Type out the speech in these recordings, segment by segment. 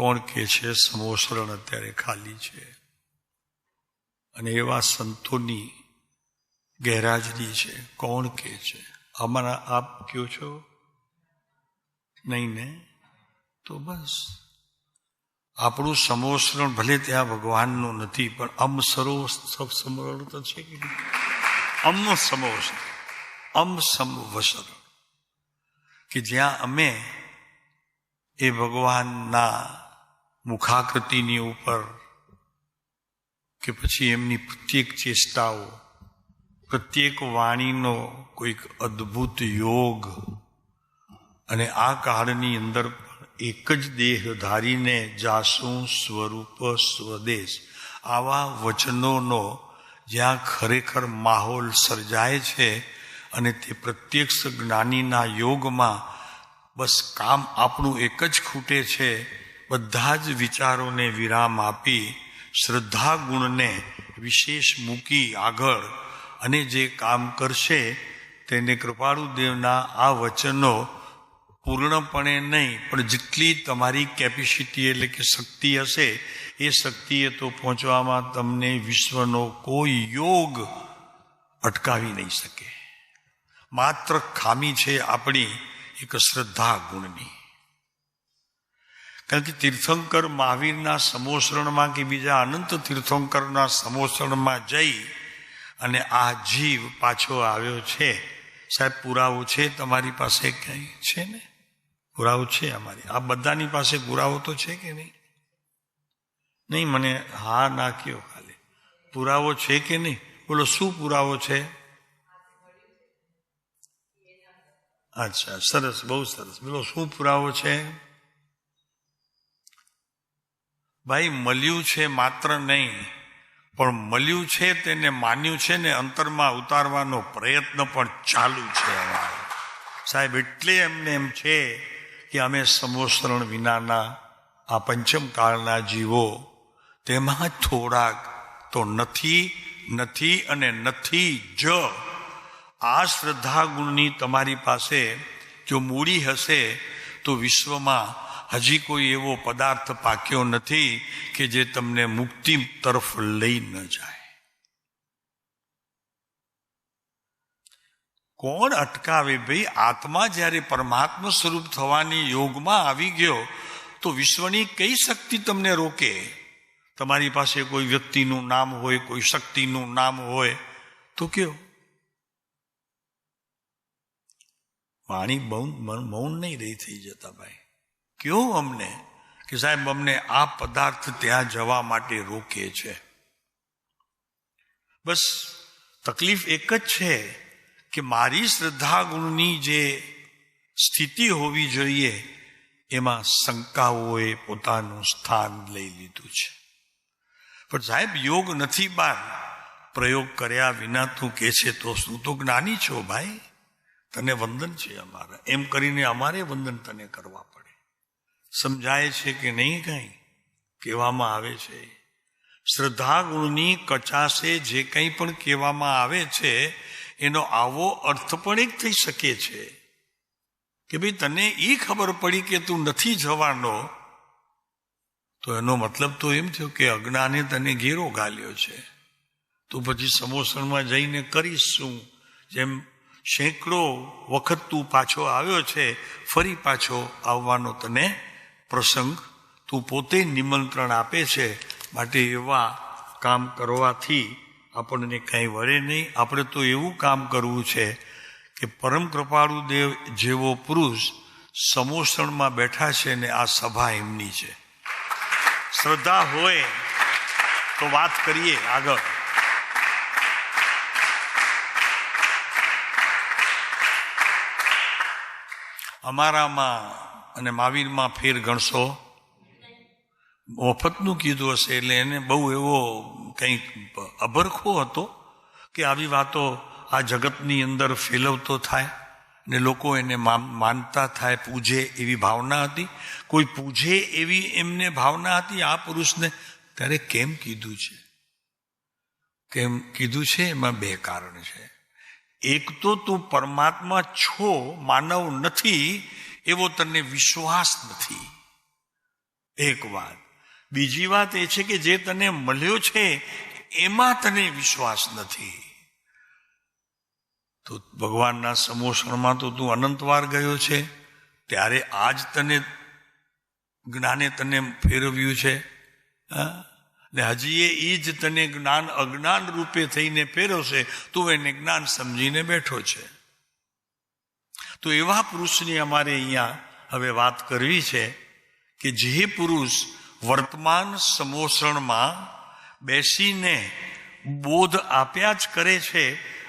કોણ કે છે સમોસરણ અત્યારે ખાલી છે, અને એવા સંતોની ગેરહાજરી છે. કોણ કે છે? અમારા આપ કયો છો? નહીં ને? તો બસ આપણું સમોસરણ ભલે ત્યાં ભગવાનનું નથી, પણ સમરણ તો છે કે નહીં? સમોસરણ સમવસરણ, કે જ્યાં અમે એ ભગવાનના મુખાકૃતિની ઉપર કે પછી એમની પ્રત્યેક ચેષ્ટાઓ, પ્રત્યેક વાણીનો કોઈક અદ્ભુત યોગ, અને આ કાળની અંદર એક જ દેહ ધારીને જાસું સ્વરૂપ સ્વદેશ, આવા વચનોનો જ્યાં ખરેખર માહોલ સર્જાય છે, અને તે પ્રત્યક્ષ જ્ઞાનીના યોગમાં બસ કામ આપણું એક જ ખૂટે છે, બધા જ વિચારોને વિરામ આપી શ્રદ્ધા ગુણને વિશેષ મૂકી આગળ, અને જે કામ કરશે તેને કૃપાળુ દેવના આ વચનો પૂર્ણપણે નહીં, પણ જેટલી તમારી કેપેસિટી એટલે કે શક્તિ હશે એ શક્તિએ તો પહોંચવામાં તમને વિશ્વનો કોઈ યોગ અટકાવી નહીં શકે. માત્ર ખામી છે આપણી એક શ્રદ્ધા ગુણની. કારણ કે તીર્થંકર મહાવીરના સમોસરણમાં કે બીજા અનંત તીર્થંકરના સમોસરણમાં જઈ અને આ જીવ પાછો આવ્યો છે. સાહેબ પુરાવો છે તમારી પાસે? કઈ છે ને? પુરાવો છે અમારી, આ બધાની પાસે પુરાવો તો છે કે નહીં? નહીં, મને હા ના કયો, ખાલી પુરાવો છે કે નહીં? બોલો, શું પુરાવો છે? અચ્છા, સરસ, બહુ સરસ. બોલો, શું પુરાવો છે? ભાઈ, મળ્યું છે માત્ર નહીં, પણ મળ્યું છે તેને માન્યું છે ને અંતરમાં ઉતારવાનો પ્રયત્ન પણ ચાલુ છે અમારો. સાહેબ, એટલે એમને એમ છે કે અમે સમોસરણ વિનાના આ પંચમ કાળના જીવો, તેમાં થોડાક તો નથી અને નથી જ. આ શ્રદ્ધા ગુણની તમારી પાસે જો મૂડી હશે તો વિશ્વમાં હજી કોઈ એવો પદાર્થ પાક્યો નથી કે જે તમને મુક્તિ તરફ લઈ ન જાય. કોણ અટકાવે ભાઈ? આત્મા જ્યારે પરમાત્મા સ્વરૂપ થવાની યોગમાં આવી ગયો તો વિશ્વની કઈ શક્તિ તમને રોકે? તમારી પાસે કોઈ વ્યક્તિનું નામ હોય, કોઈ શક્તિનું નામ હોય તો કયો? વાણી મૌન નહીં રહી થઈ જતા ભાઈ. કયો અમને કે સાહેબ અમને આ પદાર્થ ત્યાં જવા માટે રોકે છે. બસ તકલીફ એક જ છે કે મારી શ્રદ્ધા ગુણની જે સ્થિતિ હોવી જોઈએ એમાં શંકાઓએ પોતાનું સ્થાન લઈ લીધું છે. પણ સાહેબ યોગ નથી બાર, પ્રયોગ કર્યા વિના તું કે છે તો શું? તો જ્ઞાની છો ભાઈ, તને વંદન છે અમારા, એમ કરીને અમારે વંદન તને કરવા પડે. સમજાય છે કે નહીં? કઈ કહેવામાં આવે છે શ્રદ્ધા ગુણની કચાશે જે કંઈ પણ કહેવામાં આવે છે એનો આવો અર્થ પણ એક થઈ શકે છે કે ભાઈ તને એ ખબર પડી કે તું નથી જવાનો, તો એનો મતલબ તો એમ થયો કે અજ્ઞાને તને ઘેરો ગાલ્યો છે. તું પછી સમોસણમાં જઈને કરીશ શું? જેમ સેંકડો વખત તું પાછો આવ્યો છે, ફરી પાછો આવવાનો તને પ્રસંગ તું પોતે નિમંત્રણ આપે છે. માટે એવા કામ કરવાથી આપણને કંઈ વળે નહીં. આપણે તો એવું કામ કરવું છે કે પરમ કૃપાળુ દેવ જેવો પુરુષ સમોસણમાં બેઠા છે ને આ સભા એમની છે. શ્રદ્ધા હોય તો વાત કરીએ આગળ. અમારામાં અને મહાવીરમાં ફેર ગણશો. મફતનું કીધું હશે એટલે એને બહુ એવો કંઈક અભરખો હતો કે આવી વાતો આ જગતની અંદર ફેલવતો થાય ને લોકો એને માનતા થાય, પૂજે એવી ભાવના હતી. કોઈ પૂજે એવી એમને ભાવના હતી આ પુરુષને. ત્યારે કેમ કીધું છે? કેમ કીધું છે? એમાં બે કારણ છે. એક તો તું પરમાત્મા છો, માનવ નથી એવો તને વિશ્વાસ નથી. એક વાત. બીજી વાત એ છે કે જે તને મળ્યો છે એમાં તને વિશ્વાસ નથી. તો ભગવાનના સમોષણમાં તો તું અનંતવાર ગયો છે, ત્યારે આજ તને જ્ઞાને તને ફેરવ્યું છે. ને હજી એ જ તને જ્ઞાન અજ્ઞાન રૂપે થઈને ફેરવશે, તું એને જ્ઞાન સમજીને બેઠો છે. તો એવા પુરુષની અમારે અહીંયા હવે વાત કરવી છે કે જે પુરુષ વર્તમાન સમોષણમાં બેસીને બોધ આપ્યા જ કરે છે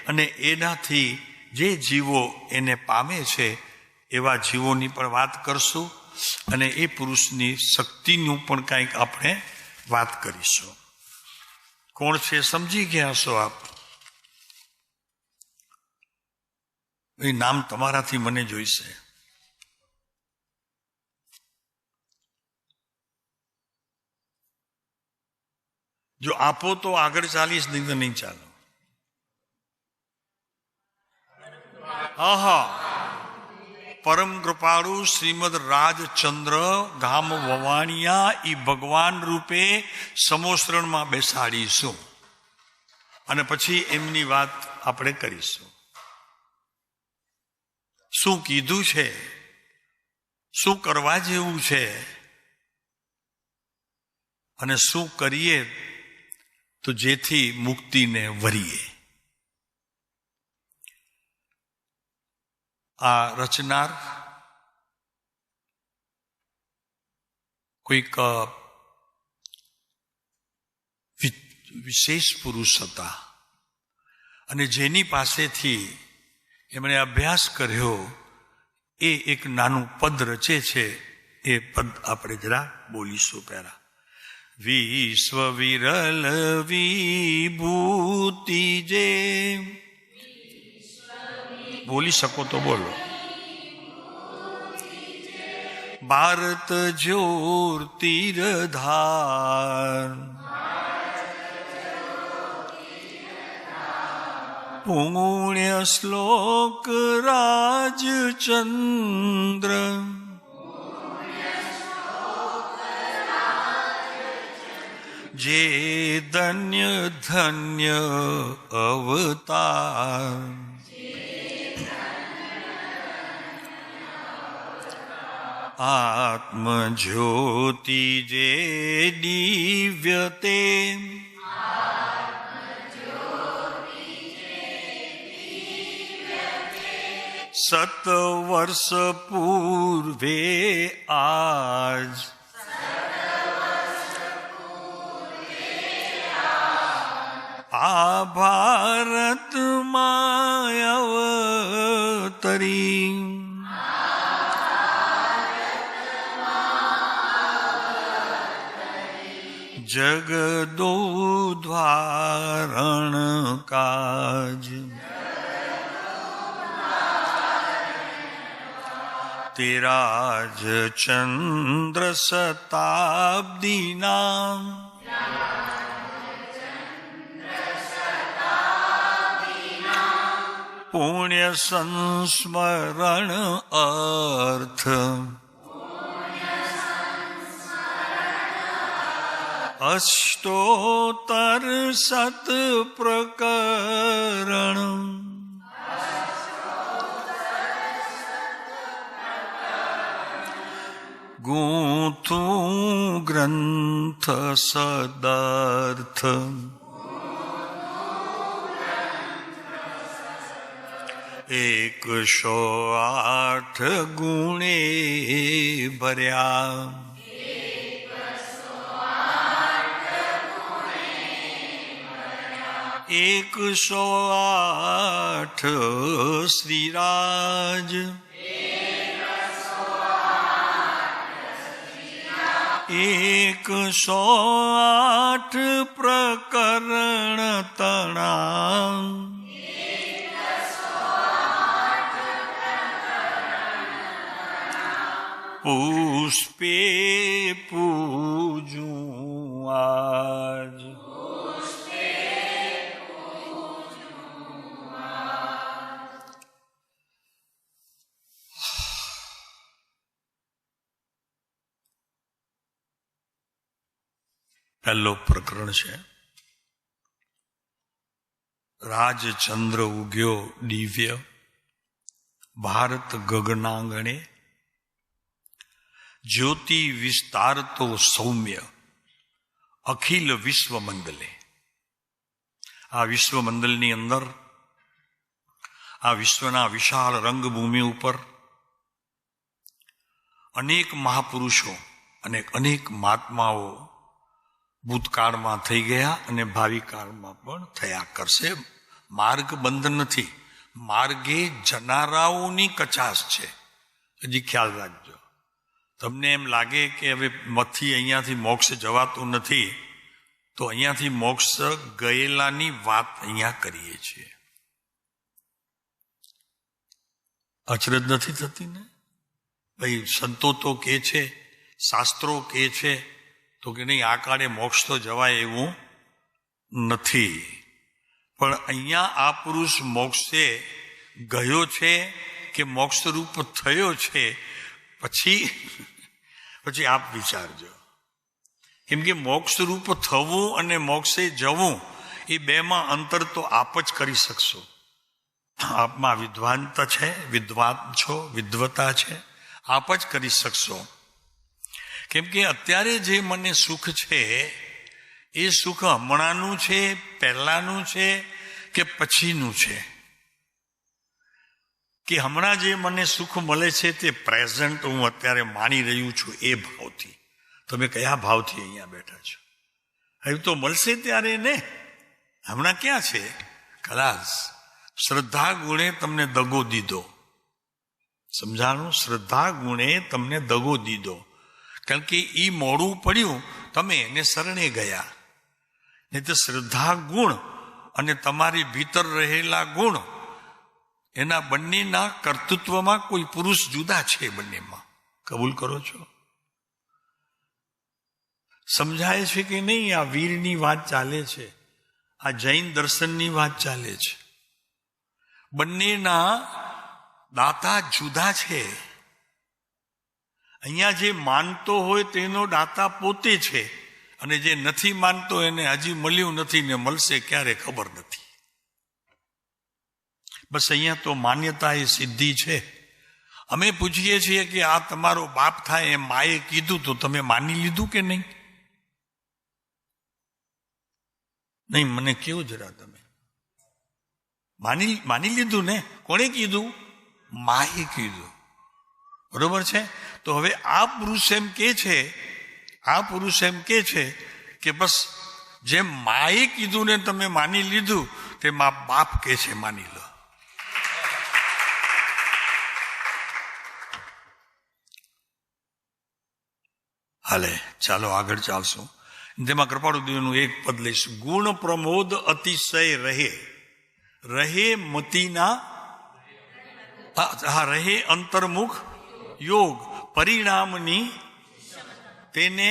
અને એનાથી જે જીવો એને પામે છે એવા જીવોની પણ વાત કરશું અને એ પુરુષની શક્તિનું પણ કંઈક આપણે વાત કરીશું. કોણ છે સમજી ગયા છો આપ? એ નામ તમારાથી મને જોઈશે. જો આપો તો આગળ ચાલીશ, નહીં તો નહીં ચાલો. હા, પરમ કૃપાળુ શ્રીમદ રાજચંદ્ર ગામ વવાણિયા ઈ ભગવાન રૂપે સમોસરણમાં બેસાડીશું અને પછી એમની વાત આપણે કરીશું. શું કીધું છે, શું કરવા જેવું છે અને શું કરીએ તો જેથી મુક્તિને વરીએ. આ રચનાર કોઈક વિશેષ પુરુષ હતા અને જેની પાસેથી એમણે અભ્યાસ કર્યો એ એક નાનું પદ રચે છે. એ પદ આપણે જરા બોલીશું પહેલા. વિશ્વ વિરલ વિભૂતિ જે, બોલી શકો તો બોલો. ભારત જ્યોતિર્ધાર પુણ્ય શ્લોક રાજચંદ્ર જે ધન્ય ધન્ય અવતાર આત્મજ્યોતિ જે દિવ્ય તે સત વર્ષ પૂર્વે આજ આ ભારતમાં અવતરી જગદોદ્ધારણ કાજ તેરા જ ચંદ્ર શતાબ્દી નામ પુણ્ય સંસ્મરણ અર્થ અષ્ટોત્તર સત પ્રકરણ ગૂંથું ગ્રંથ સદર્થ એકસો 8 ગુણે ભર્યા 108 શ્રીરાજ 108 પ્રકરણ તણા પુષ્પે પૂજું આજ પહેલો પ્રકરણ છે. રાજચંદ્ર ઉગ્યો દિવ્ય, ભારત ગગનાંગણે, જ્યોતિ વિસ્તારતો સૌમ્ય, અખિલ વિશ્વ મંડલે. આ વિશ્વ મંડલની અંદર, આ વિશ્વના વિશાળ રંગભૂમિ ઉપર અનેક મહાપુરુષો અને અનેક મહાત્માઓ ભૂતકાળમાં થઈ ગયા અને ભાવિ કાળમાં પણ થયા કરશે. માર્ગ બંધ નથી, માર્ગે જનારાઓની કચાશ છે. હજી ખ્યાલ રાખજો. તમને એમ લાગે કે હવે અહીંયાથી મોક્ષ જવાતું નથી, તો અહીંયાથી મોક્ષ ગયેલાની વાત અહીંયા કરીએ છીએ. અચરજ નથી થતી ને? ભાઈ સંતો તો કે છે, શાસ્ત્રો કે છે તો કે નહીં, આ કાળે મોક્ષ તો જવાય એવું નથી. પણ અહીંયા આ પુરુષ મોક્ષે ગયો છે કે મોક્ષરૂપ થયો છે, પછી આપ વિચારજો. કેમ કે મોક્ષરૂપ થવું અને મોક્ષે જવું એ બેમાં અંતર તો આપ જ કરી શકશો. આપમાં વિદ્વાનતા છે, વિદ્વાન છો, વિદ્વતા છે, આપ જ કરી શકશો. કેમ કે અત્યારે જે મને સુખ છે એ સુખ હમણાંનું છે, પહેલાનું છે કે પછીનું છે? કે હમણાં જે મને સુખ મળે છે તે પ્રેઝન્ટ હું અત્યારે માણી રહ્યું છું એ ભાવથી. તમે કયા ભાવથી અહીંયા બેઠા છો? હવે તો મળશે ત્યારે ને, હમણાં ક્યાં છે? કદાચ શ્રદ્ધા ગુણે તમને દગો દીધો. સમજાણું? શ્રદ્ધા ગુણે તમને દગો દીધો, કારણ કે એ મોડું પડ્યું, તમે એને શરણે ગયા. નહીં તો શ્રદ્ધા ગુણ અને તમારી ભીતર રહેલા ગુણ, એના બંનેના કર્તૃત્વમાં કોઈ પુરુષ જુદા છે બંનેમાં. કબૂલ કરો છો? સમજાય છે કે નહીં? આ વીરની વાત ચાલે છે, આ જૈન દર્શનની વાત ચાલે છે. બંનેના દાતા જુદા છે. અહીંયા જે માનતો હોય તેનો દાતા પોતે છે, અને જે નથી માનતો એને હજી મળ્યું નથી ને મળશે ક્યારે ખબર નથી. બસ અહીંયા તો માન્યતા એ સિદ્ધિ છે. અમે પૂછીએ છીએ કે આ તમારો બાપ થાય એમ માએ કીધું તો તમે માની લીધું કે નહીં? નહીં, મને કેવું જરા, તમે માની લીધું ને? કોણે કીધું? માએ કીધું. બરોબર છે? તો હવે આ પુરુષ એમ કે છે કે બસ જેમ માએ કીધું ને તમે માની લીધું, તે મા બાપ કે છે માની લો. હાલે, ચાલો આગળ ચાલશું. તેમાં કૃપાળુદેવનું એક પદ લઈશું. ગુણ પ્રમોદ અતિશય રહે મતીના, રહે અંતર્મુખ યોગ, પરિણામની તેને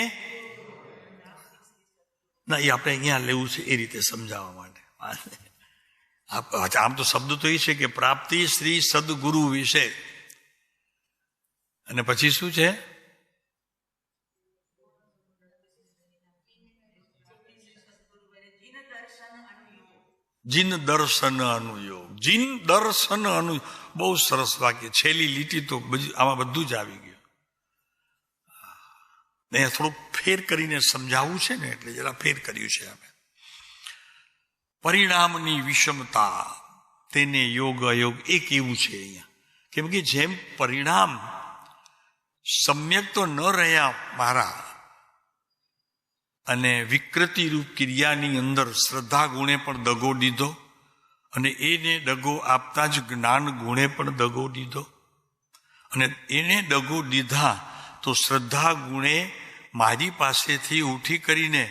ના, એ આપણે અહીંયા લેવું છે એ રીતે સમજાવવા માટે. આમ તો શબ્દ તો એ છે કે પ્રાપ્તિ શ્રી સદગુરુ વિશે, અને પછી શું છે? જીન દર્શન અનુયોગ. જીન દર્શન અનુ, બહુ સરસ વાક્ય. છેલ્લી લીટી તો આમાં બધું જ આવી ગયું. અહીંયા થોડુંક ફેર કરીને સમજાવવું છે ને, એટલે જરા ફેર કર્યું છે અમે. પરિણામની વિષમતા તેને યોગ અયોગ એ કેવું છે અહીંયા? કેમ કે જેમ પરિણામ સમ્યક તો ન રહ્યા મારા, અને વિકૃતિ રૂપ ક્રિયાની અંદર શ્રદ્ધા ગુણે પણ દગો દીધો, અને એને દગો આપતા જ જ્ઞાન ગુણે પણ દગો દીધો, અને એને દગો દીધા તો શ્રદ્ધા ગુણે મારી પાસેથી ઉઠી કરીને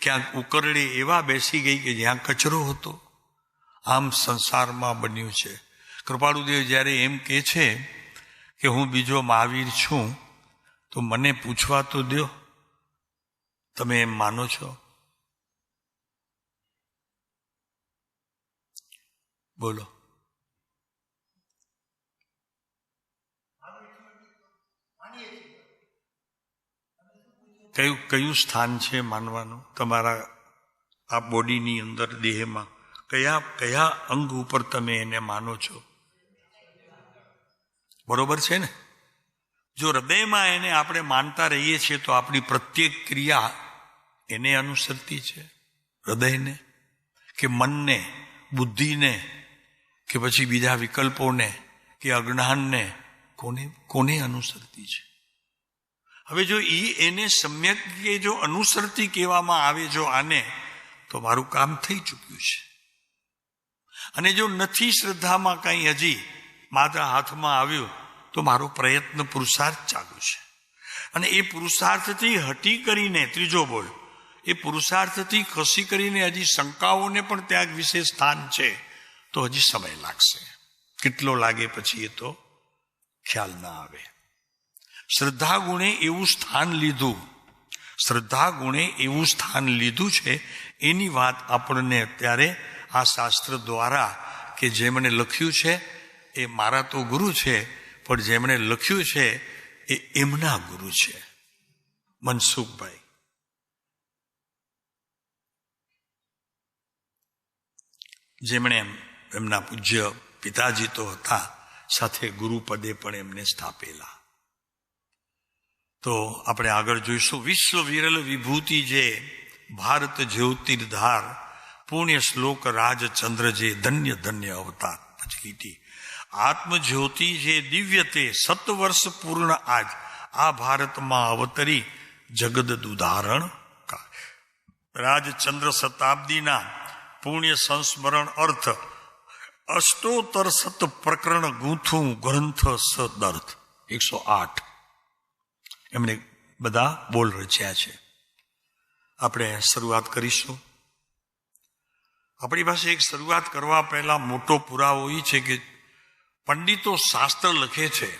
ક્યાંક ઉકરડે એવા બેસી ગઈ કે જ્યાં કચરો હતો. આમ સંસારમાં બન્યું છે. કૃપાળુદેવ જ્યારે એમ કહે છે કે હું બીજો મહાવીર છું, તો મને પૂછવા તો દો, તમે એમ માનો છો? બોલો. કયું સ્થાન છે માનવાનું તમારા આ બોડીની અંદર, દેહમાં કયા અંગ ઉપર તમે એને માનો છો? બરોબર છે ને? જો હૃદયમાં એને આપણે માનતા રહીએ છીએ તો આપણી પ્રત્યેક ક્રિયા એને અનુસરતી છે, હૃદયને કે મનને, બુદ્ધિને, કે પછી બીજા વિકલ્પોને કે અજ્ઞાનને? કોને અનુસરતી છે? હવે જો એને સમ્યક કે જો અનુસરતી કહેવામાં આવે જો આને, તો મારું કામ થઈ ચૂક્યું છે. અને જો નથી શ્રદ્ધામાં કંઈ હજી માત્ર હાથમાં આવ્યું તો મારો પ્રયત્ન પુરુષાર્થ ચાલુ છે. અને એ પુરુષાર્થથી હટી કરીને, ત્રીજો બોલ, એ પુરુષાર્થથી ખસી કરીને હજી શંકાઓને પણ ત્યાં વિશેષ સ્થાન છે તો હજી સમય લાગશે. કેટલો લાગે પછી એ તો ખ્યાલ ના આવે. શ્રદ્ધા ગુણે એવું સ્થાન લીધું, શ્રદ્ધા ગુણે એવું સ્થાન લીધું છે, એની વાત આપણને અત્યારે આ શાસ્ત્ર દ્વારા, કે જેમણે લખ્યું છે એ મારા તો ગુરુ છે, પણ જેમણે લખ્યું છે એ એમના ગુરુ છે, મનસુખભાઈ. જેમણે એમના પૂજ્ય પિતાજી તો હતા, સાથે ગુરુપદે પણ એમને સ્થાપેલા. તો આપણે આગળ જોઈશું. વિશ્વ વિરલ વિભૂતિ જે ભારત જ્યોતિર્ધાર, પુણ્ય શ્લોક રાજચંદ્ર જે ધન્ય ધન્ય અવતાર. પછી કીધી આત્મજ્યોતિ જે દિવ્ય તે 7 વર્ષ પૂર્ણ આજ આ ભારતમાં અવતરી જગદ દુધારણ. રાજચંદ્ર શતાબ્દીના પુણ્ય સંસ્મરણ અર્થ અષ્ટોત્તર 7 પ્રકરણ ગૂંથું ગ્રંથ સદર્થ 108 એમણે બધા બોલ રચ્યા છે. આપણે શરૂઆત કરીશું. આપણી પાસે એક શરૂઆત કરવા પહેલા મોટો પુરાવો એ છે કે પંડિતો શાસ્ત્ર લખે છે,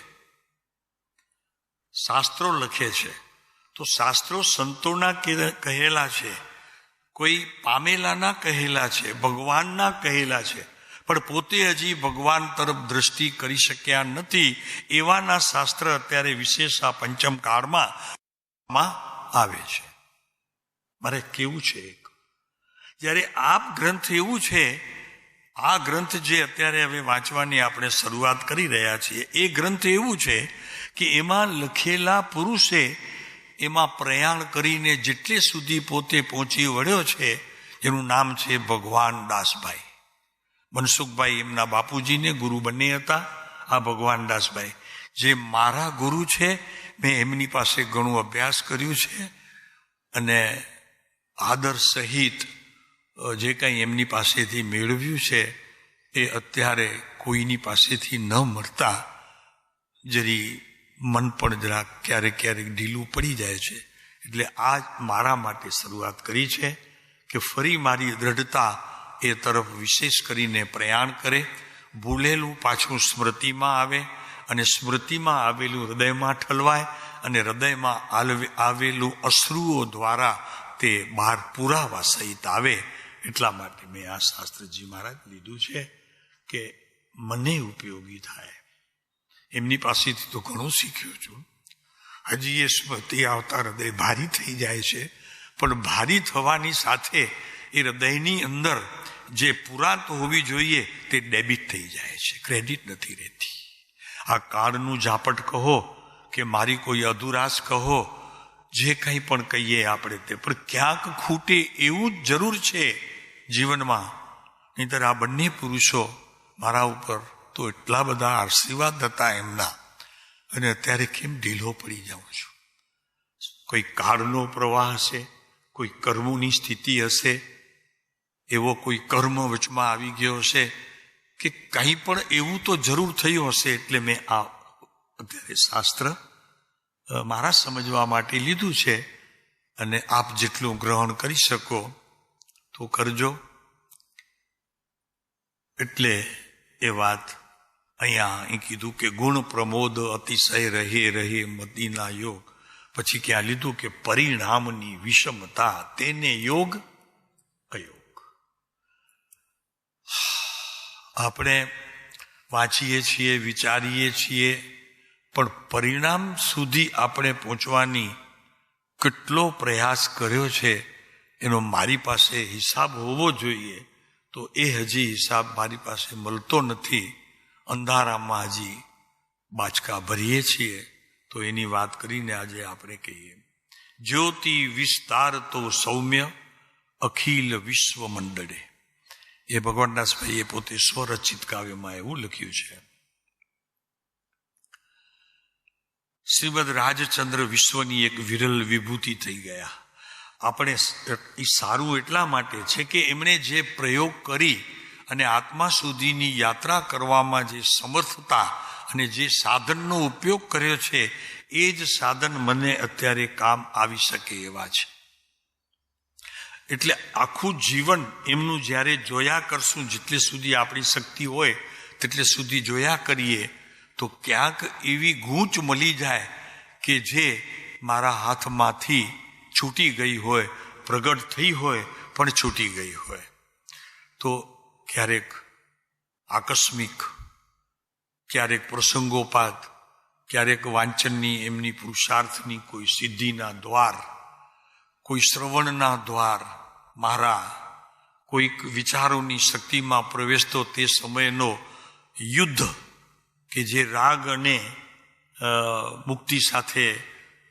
શાસ્ત્રો લખે છે, તો શાસ્ત્રો સંતોના કહેલા છે, કોઈ પામેલાના કહેલા છે, ભગવાનના કહેલા છે, પણ પોતે હજી ભગવાન તરફ દ્રષ્ટિ કરી શક્યા નથી એવાના શાસ્ત્ર અત્યારે વિશેષ આ પંચમ કાળમાં આવે છે. મારે કેવું છે, જ્યારે આ ગ્રંથ એવું છે, આ ગ્રંથ જે અત્યારે હવે વાંચવાની આપણે શરૂઆત કરી રહ્યા છીએ, એ ગ્રંથ એવું છે કે એમાં લખેલા પુરુષે એમાં પ્રયાણ કરીને જેટલે સુધી પોતે પહોંચી વળ્યો છે એનું નામ છે ભગવાન દાસભાઈ. મનસુખભાઈ એમના બાપુજીને ગુરુ બંને હતા. આ ભગવાન દાસભાઈ જે મારા ગુરુ છે, મેં એમની પાસે ઘણું અભ્યાસ કર્યું છે અને આદર સહિત જે કંઈ એમની પાસેથી મેળવ્યું છે એ અત્યારે કોઈની પાસેથી ન મળતા જરી મન પણ જરા ક્યારેક ક્યારેક ઢીલું પડી જાય છે. એટલે આ મારા માટે શરૂઆત કરી છે કે ફરી મારી દ્રઢતા એ તરફ વિશેષ કરીને પ્રયાણ કરે, ભૂલેલું પાછું સ્મૃતિમાં આવે અને સ્મૃતિમાં આવેલું હૃદયમાં ઠલવાય અને હૃદયમાં આવેલું અશ્રુઓ દ્વારા તે બહાર પુરાવા સહિત આવે. એટલા માટે મેં આ શાસ્ત્રજી મહારાજ લીધું છે કે મને ઉપયોગી થાય. એમની પાસેથી તો ઘણું શીખ્યો છું. હજી એ સ્મૃતિ આવતા હૃદય ભારી થઈ જાય છે, પણ ભારી થવાની સાથે એ હૃદયની અંદર જે પુરાત હોવી જોઈએ તે ડેબિટ થઈ જાય છે, ક્રેડિટ નથી રહેતી. આ કાળનું ઝાપટ કહો કે મારી કોઈ અધુરાશ કહો, જે કંઈ પણ કહીએ આપણે તે, પણ ક્યાંક ખૂટે એવું જ જરૂર છે જીવનમાં. નહીંતર આ બંને પુરુષો મારા ઉપર તો એટલા બધા આશીર્વાદ હતા એમના, અને અત્યારે કેમ ઢીલો પડી જાઉં છું. કોઈ કાળનો પ્રવાહ હશે, કોઈ કર્મોની સ્થિતિ હશે, એવો કોઈ કર્મ વચમાં આવી ગયો હશે કે કંઈ પણ એવું તો જરૂર થયું હશે. એટલે મેં આ અત્યારે શાસ્ત્ર મારા સમજવા માટે લીધું છે અને આપ જેટલું ગ્રહણ કરી શકો તો કરજો. એટલે એ વાત અહીંયા અહીં કીધું કે ગુણ પ્રમોદ અતિશય રહે રહે મદીના યોગ. પછી ક્યાં લીધું કે પરિણામની વિષમતા તેને યોગ અયોગ. આપણે વાંચીએ છીએ, વિચારીએ છીએ, પણ પરિણામ સુધી આપણે પહોંચવાની કેટલો પ્રયાસ કર્યો છે એનો મારી પાસે હિસાબ હોવો જોઈએ, તો એ હજી હિસાબ મારી પાસે મળતો નથી. અંધારામાં હજી બાચકા ભરીએ છીએ. તો એની વાત કરીને આજે આપણે કહીએ, જ્યોતિ વિસ્તાર તો સૌમ્ય અખિલ વિશ્વ મંડળે. એ ભગવાનદાસભાઈએ પોતે સ્વરચિત કાવ્યમાં એવું લખ્યું છે. શ્રીમદ રાજચંદ્ર વિશ્વની એક વિરલ વિભૂતિ થઈ ગયા. આપણે એ સારું એટલા માટે છે કે એમણે જે પ્રયોગ કરી અને આત્મા સુધીની યાત્રા કરવામાં જે સમર્થતા અને જે સાધનનો ઉપયોગ કર્યો છે, એ જ સાધન મને અત્યારે કામ આવી શકે એવા છે. એટલે આખું જીવન એમનું જ્યારે જોયા કરશું, જેટલે સુધી આપણી શક્તિ હોય તેટલે સુધી જોયા કરીએ, તો ક્યાંક એવી ગૂંચ મળી જાય કે જે મારા હાથમાંથી છૂટી ગઈ હોય, પ્રગટ થઈ હોય પણ છૂટી ગઈ હોય. તો ક્યારેક આકસ્મિક, ક્યારેક પ્રસંગોપાત, ક્યારેક વાંચનની એમની પુરુષાર્થની કોઈ સિદ્ધિના દ્વાર, કોઈ શ્રવણના દ્વાર, મારા કોઈક વિચારોની શક્તિમાં પ્રવેશતો તે સમયનો યુદ્ધ કે જે રાગ અને મુક્તિ સાથે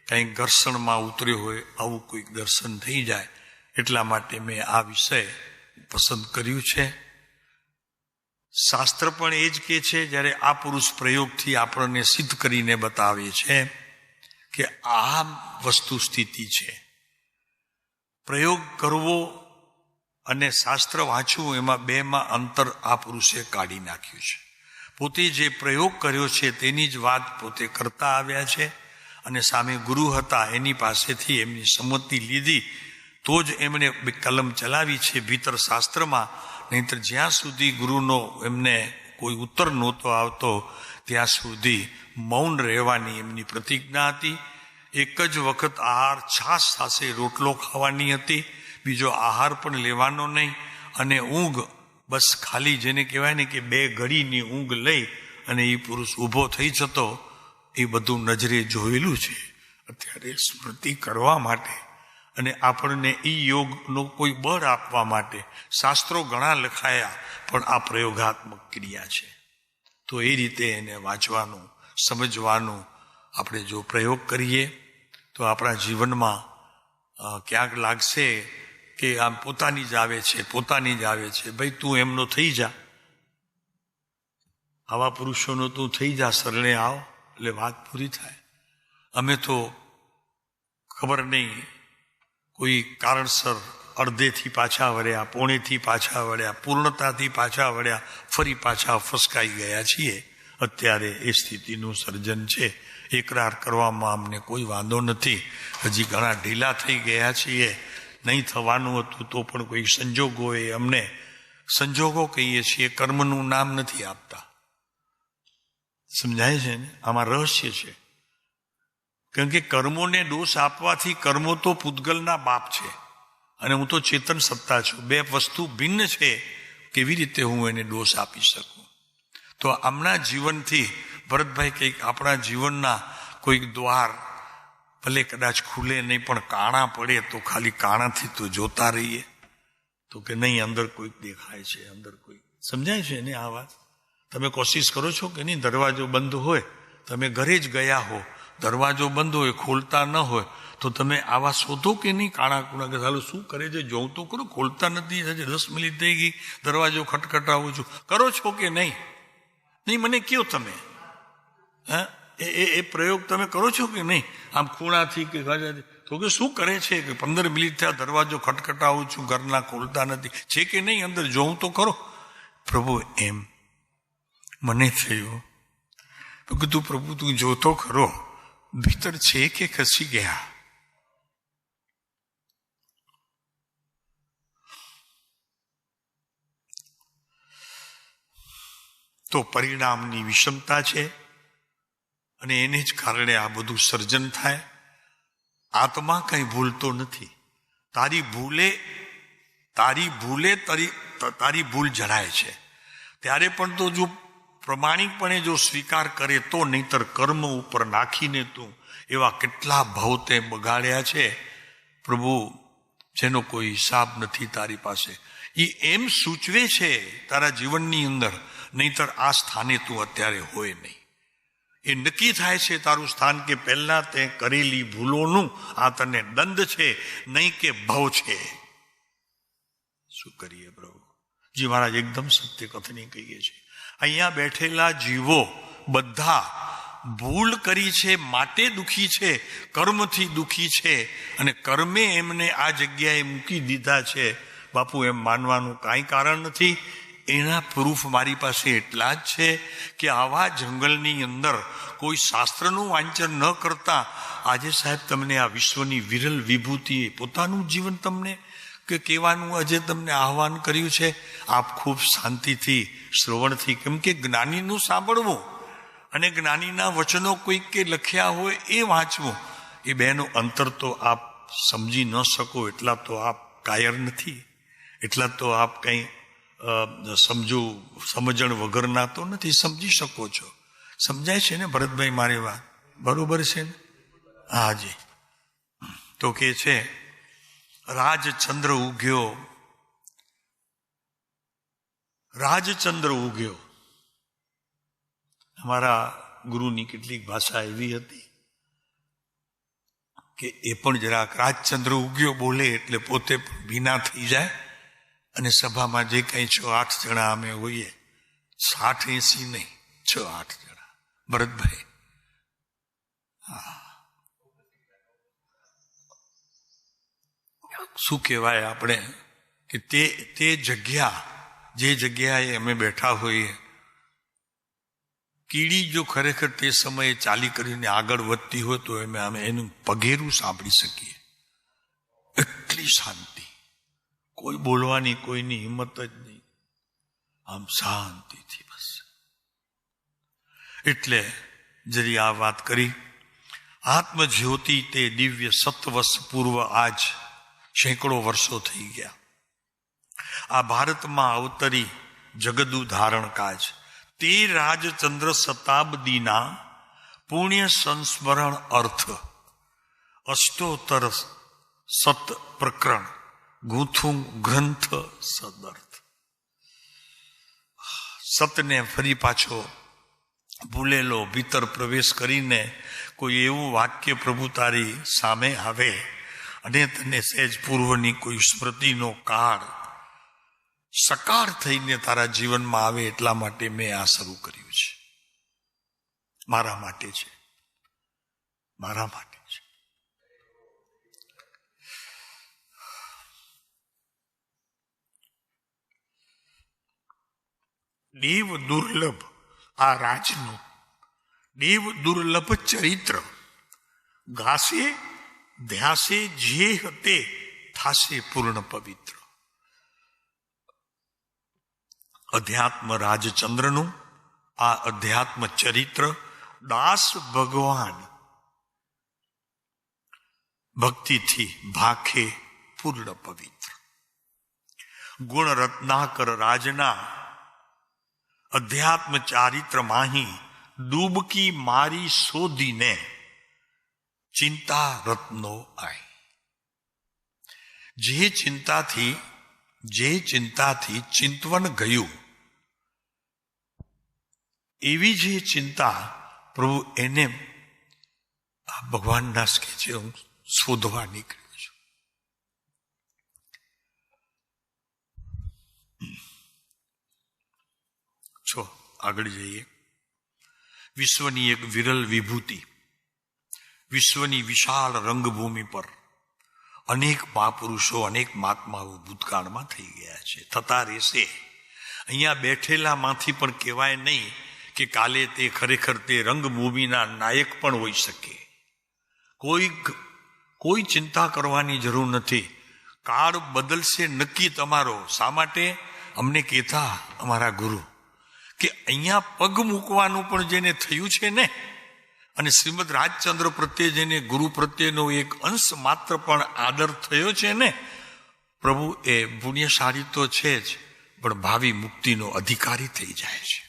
કંઈક ઘર્ષણમાં ઉતર્યો હોય, આવું કોઈક દર્શન થઈ જાય. એટલા માટે મેં આ વિષય પસંદ કર્યું છે. શાસ્ત્ર પણ એ જ કહે છે, જ્યારે આ પુરુષ પ્રયોગથી આપણને સિદ્ધ કરીને બતાવે છે કે આ વસ્તુ સ્થિતિ છે. પ્રયોગ કરવો અને શાસ્ત્ર વાંચવું, એમાં બેમાં અંતર આ પુરુષે કાઢી નાખ્યું છે. પોતે જે પ્રયોગ કર્યો છે તેની જ વાત પોતે કરતા આવ્યા છે, અને સામે ગુરુ હતા એની પાસેથી એમની સંમતિ લીધી તો જ એમણે કલમ ચલાવી છે ભીતર શાસ્ત્રમાં. નહીંતર જ્યાં સુધી ગુરુનો એમને કોઈ ઉત્તર નહોતો આવતો ત્યાં સુધી મૌન રહેવાની એમની પ્રતિજ્ઞા હતી. એક જ વખત આહાર, છાશ સાથે રોટલો ખાવાની હતી, બીજો આહાર પણ લેવાનો નહીં. અને ઊંઘ બસ ખાલી, જેને કહેવાય ને કે 2 ઘડીની ઊંઘ લઈ અને એ પુરુષ ઊભો થઈ જતો. એ બધું નજરે જોયેલું છે. અત્યારે સ્મૃતિ કરવા માટે અને આપણને એ યોગનો કોઈ બળ આપવા માટે શાસ્ત્રો ઘણા લખાયા, પણ આ પ્રયોગાત્મક ક્રિયા છે. તો એ રીતે એને વાંચવાનું, સમજવાનું. આપણે જો પ્રયોગ કરીએ તો આપણા જીવનમાં ક્યાંક લાગશે કે આમ પોતાની જ આવે છે, પોતાની જ આવે છે. ભાઈ તું એમનો થઈ જા, આવા પુરુષોનો તું થઈ જા, શરણે આવ એટલે વાત પૂરી થાય. અમે તો ખબર નહીં કોઈ કારણસર અડધેથી પાછા વળ્યા, પોણેથી પાછા વળ્યા, પૂર્ણતાથી પાછા વળ્યા, ફરી પાછા ફસકાઈ ગયા છીએ. અત્યારે એ સ્થિતિનું સર્જન છે. એકરાર કરવામાં અમને કોઈ વાંધો નથી. હજી ઘણા ઢીલા થઈ ગયા છીએ. નહીં થવાનું હતું તો પણ કોઈ સંજોગોએ અમને, સંજોગો કહીએ છીએ, કર્મનું નામ નથી આપતા. સમજાય છે ને? આમાં રહસ્ય છે. કારણ કે કર્મોને દોષ આપવાથી, કર્મો તો પૂતગલના બાપ છે અને હું તો ચેતન સત્તા છું. 2 વસ્તુ ભિન્ન છે. કેવી રીતે હું એને દોષ આપી શકું? તો આમના જીવનથી ભરતભાઈ કંઈક આપણા જીવનના કોઈક દ્વાર ભલે કદાચ ખુલે નહીં, પણ કાણા પડે તો ખાલી કાણાથી તો જોતા રહીએ. તો કે નહીં, અંદર કોઈક દેખાય છે, અંદર કોઈ. સમજાય છે ને આ વાત? તમે કોશિશ કરો છો કે નહીં? દરવાજો બંધ હોય, તમે ઘરે જ ગયા હો, દરવાજો બંધ હોય, ખોલતા ન હોય, તો તમે આવા શોધો કે નહીં? કાણા કુણા કે ચાલો શું કરે છે, જોઉં તો કરો, ખોલતા નથી, હજી 10 મિનિટ થઈ ગઈ, દરવાજો ખટખટાવું છું. કરો છો કે નહીં? નહીં, મને કયો તમે. હા, એ પ્રયોગ તમે કરો છો કે નહીં? આમ ખૂણાથી કે તો કે શું કરે છે કે 15 મિનિટ થયા, દરવાજો ખટખટાવું છું, ઘરના ખોલતા નથી, છે કે નહીં અંદર, જોઉં તો કરો. પ્રભુ એમ મને થયું. તું પ્રભુ તું જોતો ખરો, ભીતર છે કે ખસી ગયા? તો પરિણામની વિષમતા છે અને એને જ કારણે આ બધું સર્જન થાય. આત્મા કઈ ભૂલતો નથી. તારી ભૂલ જણાય છે ત્યારે પણ તો જો પ્રમાણિકપણે જો સ્વીકાર કરે તો, નહીતર કર્મ ઉપર નાખીને તું એવા કેટલા ભાવ તે બગાડ્યા છે પ્રભુ, જેનો કોઈ હિસાબ નથી તારી પાસે. એ એમ સૂચવે છે તારા જીવનની અંદર, નહીતર આ સ્થાને તું અત્યારે હોય નહીં. એ નક્કી થાય છે તારું સ્થાન કે પહેલા તે કરેલી ભૂલોનું આ તને દંડ છે, નહીં કે ભવ છે. શું કરીએ પ્રભુ? જી મહારાજ એકદમ સત્ય કથની કહીએ છીએ. અહીંયા બેઠેલા જીવો બધા ભૂલ કરી છે માટે દુઃખી છે, કર્મથી દુઃખી છે, અને કર્મે એમને આ જગ્યાએ મૂકી દીધા છે. બાપુ, એમ માનવાનું કાંઈ કારણ નથી. એના પ્રૂફ મારી પાસે એટલા જ છે કે આવા જંગલની અંદર કોઈ શાસ્ત્રનું વાંચન ન કરતા આજે સાહેબ તમને આ વિશ્વની વિરલ વિભૂતિએ પોતાનું જીવન તમને કે કહેવાનું આજે તમને આહવાન કર્યું છે. આપ ખૂબ શાંતિથી શ્રવણથી, કેમ કે જ્ઞાનીનું સાંભળવું અને જ્ઞાનીના વચનો કોઈક કે લખ્યા હોય એ વાંચવું, એ બેનો અંતર તો આપ સમજી ન શકો એટલા તો આપ કાયર નથી, એટલા તો આપ કંઈ સમજણ વગરના તો નથી, સમજી શકો છો. સમજાય છે ને ભરતભાઈ મારી વાત? બરોબર છે ને? હાજી. તો કે છે રાજચંદ્ર ઉગ્યો, રાજચંદ્ર ઉગ્યો. અમારા ગુરુની કેટલીક ભાષા એવી હતી કે એ પણ જરાક રાજચંદ્ર ઉગ્યો બોલે એટલે પોતે ભીના થઈ જાય. અને સભામાં જે કંઈ 6-8 જણા અમે હોઈએ, 60-80 નહીં, 6-8 જણા. ભરતભાઈ, હા, શું કહેવાય આપણે કે તે જગ્યા, જે જગ્યાએ અમે બેઠા હોઈએ, કીડી જો ખરેખર તે સમયે ચાલી કરીને આગળ વધતી હોય તો અમે એનું પગેરું સાંભળી શકીએ. એટલી શાંતિ, કોઈ બોલવાની કોઈની હિંમત જ નહીં, આમ શાંતિથી બસ. એટલે જરી આ વાત કરી. આત્મજ્યોતિ તે દિવ્ય 7 વર્ષ પૂર્વ, આજ સેંકડો વર્ષો થઈ ગયા, આ ભારતમાં અવતરી જગદુ ધારણ કાજ. તે રાજચંદ્ર શતાબ્દીના પુણ્ય સંસ્મરણ અર્થ અષ્ટોત્તર સત પ્રકરણ ગૂંથું ગ્રંથ સદર્થ. સતને ફરી પાછો ભૂલેલો ભીતર પ્રવેશ કરીને કોઈ એવું વાક્ય પ્રભુ તારી સામે આવે અને તને સહેજ પૂર્વની કોઈ સ્મૃતિનો કાળ સકાર થઈને તારા જીવનમાં આવે, એટલા માટે મેં આ શરૂ કર્યું છે. મારા માટે છે, મારા માટે છે. દેવ દુર્લભ, આ રાજનું દેવ દુર્લભ ચરિત્ર ગાશે ધ્યાસે જે હતે થાશે પૂર્ણ પવિત્ર. અધ્યાત્મ રાજચંદ્રનું આ અધ્યાત્મ ચરિત્ર દાસ ભગવાન ભક્તિથી ભાખે પૂર્ણ પવિત્ર. ગુણ રત્નાકર રાજના અધ્યાત્મ ચારિત્ર માહી ડૂબકી મારી શોધીને ચિંતા રત્નો આય. જે ચિંતાથી ચિંતવન ગયું, એવી જે ચિંતા પ્રભુ એને આ ભગવાનના સ્કેચે હું શોધવા નીકળ્યો છું. છો આગળ જઈએ. વિશ્વની એક વિરલ વિભૂતિ, વિશ્વની વિશાળ રંગભૂમિ પર અનેક મહાપુરુષો, અનેક મહાત્માઓ ભૂતકાળમાં થઈ ગયા છે, થતા રહેશે. અહીંયા બેઠેલામાંથી પણ કહેવાય નહીં કે કાલે તે ખરેખર તે રંગભૂમિના નાયક પણ હોઈ શકે. કોઈ ચિંતા કરવાની જરૂર નથી. કાળ બદલશે નક્કી તમારો. શા માટે? અમને કહેતા અમારા ગુરુ કે અહીંયા પગ મૂકવાનું પણ જેને થયું છે ને, અને શ્રીમદ રાજચંદ્ર પ્રત્યે જેને ગુરુ પ્રત્યેનો એક અંશ માત્ર પણ આદર થયો છે ને, પ્રભુ એ પુણ્યશાળી તો છે જ, પણ ભાવિ મુક્તિનો અધિકારી થઈ જાય છે.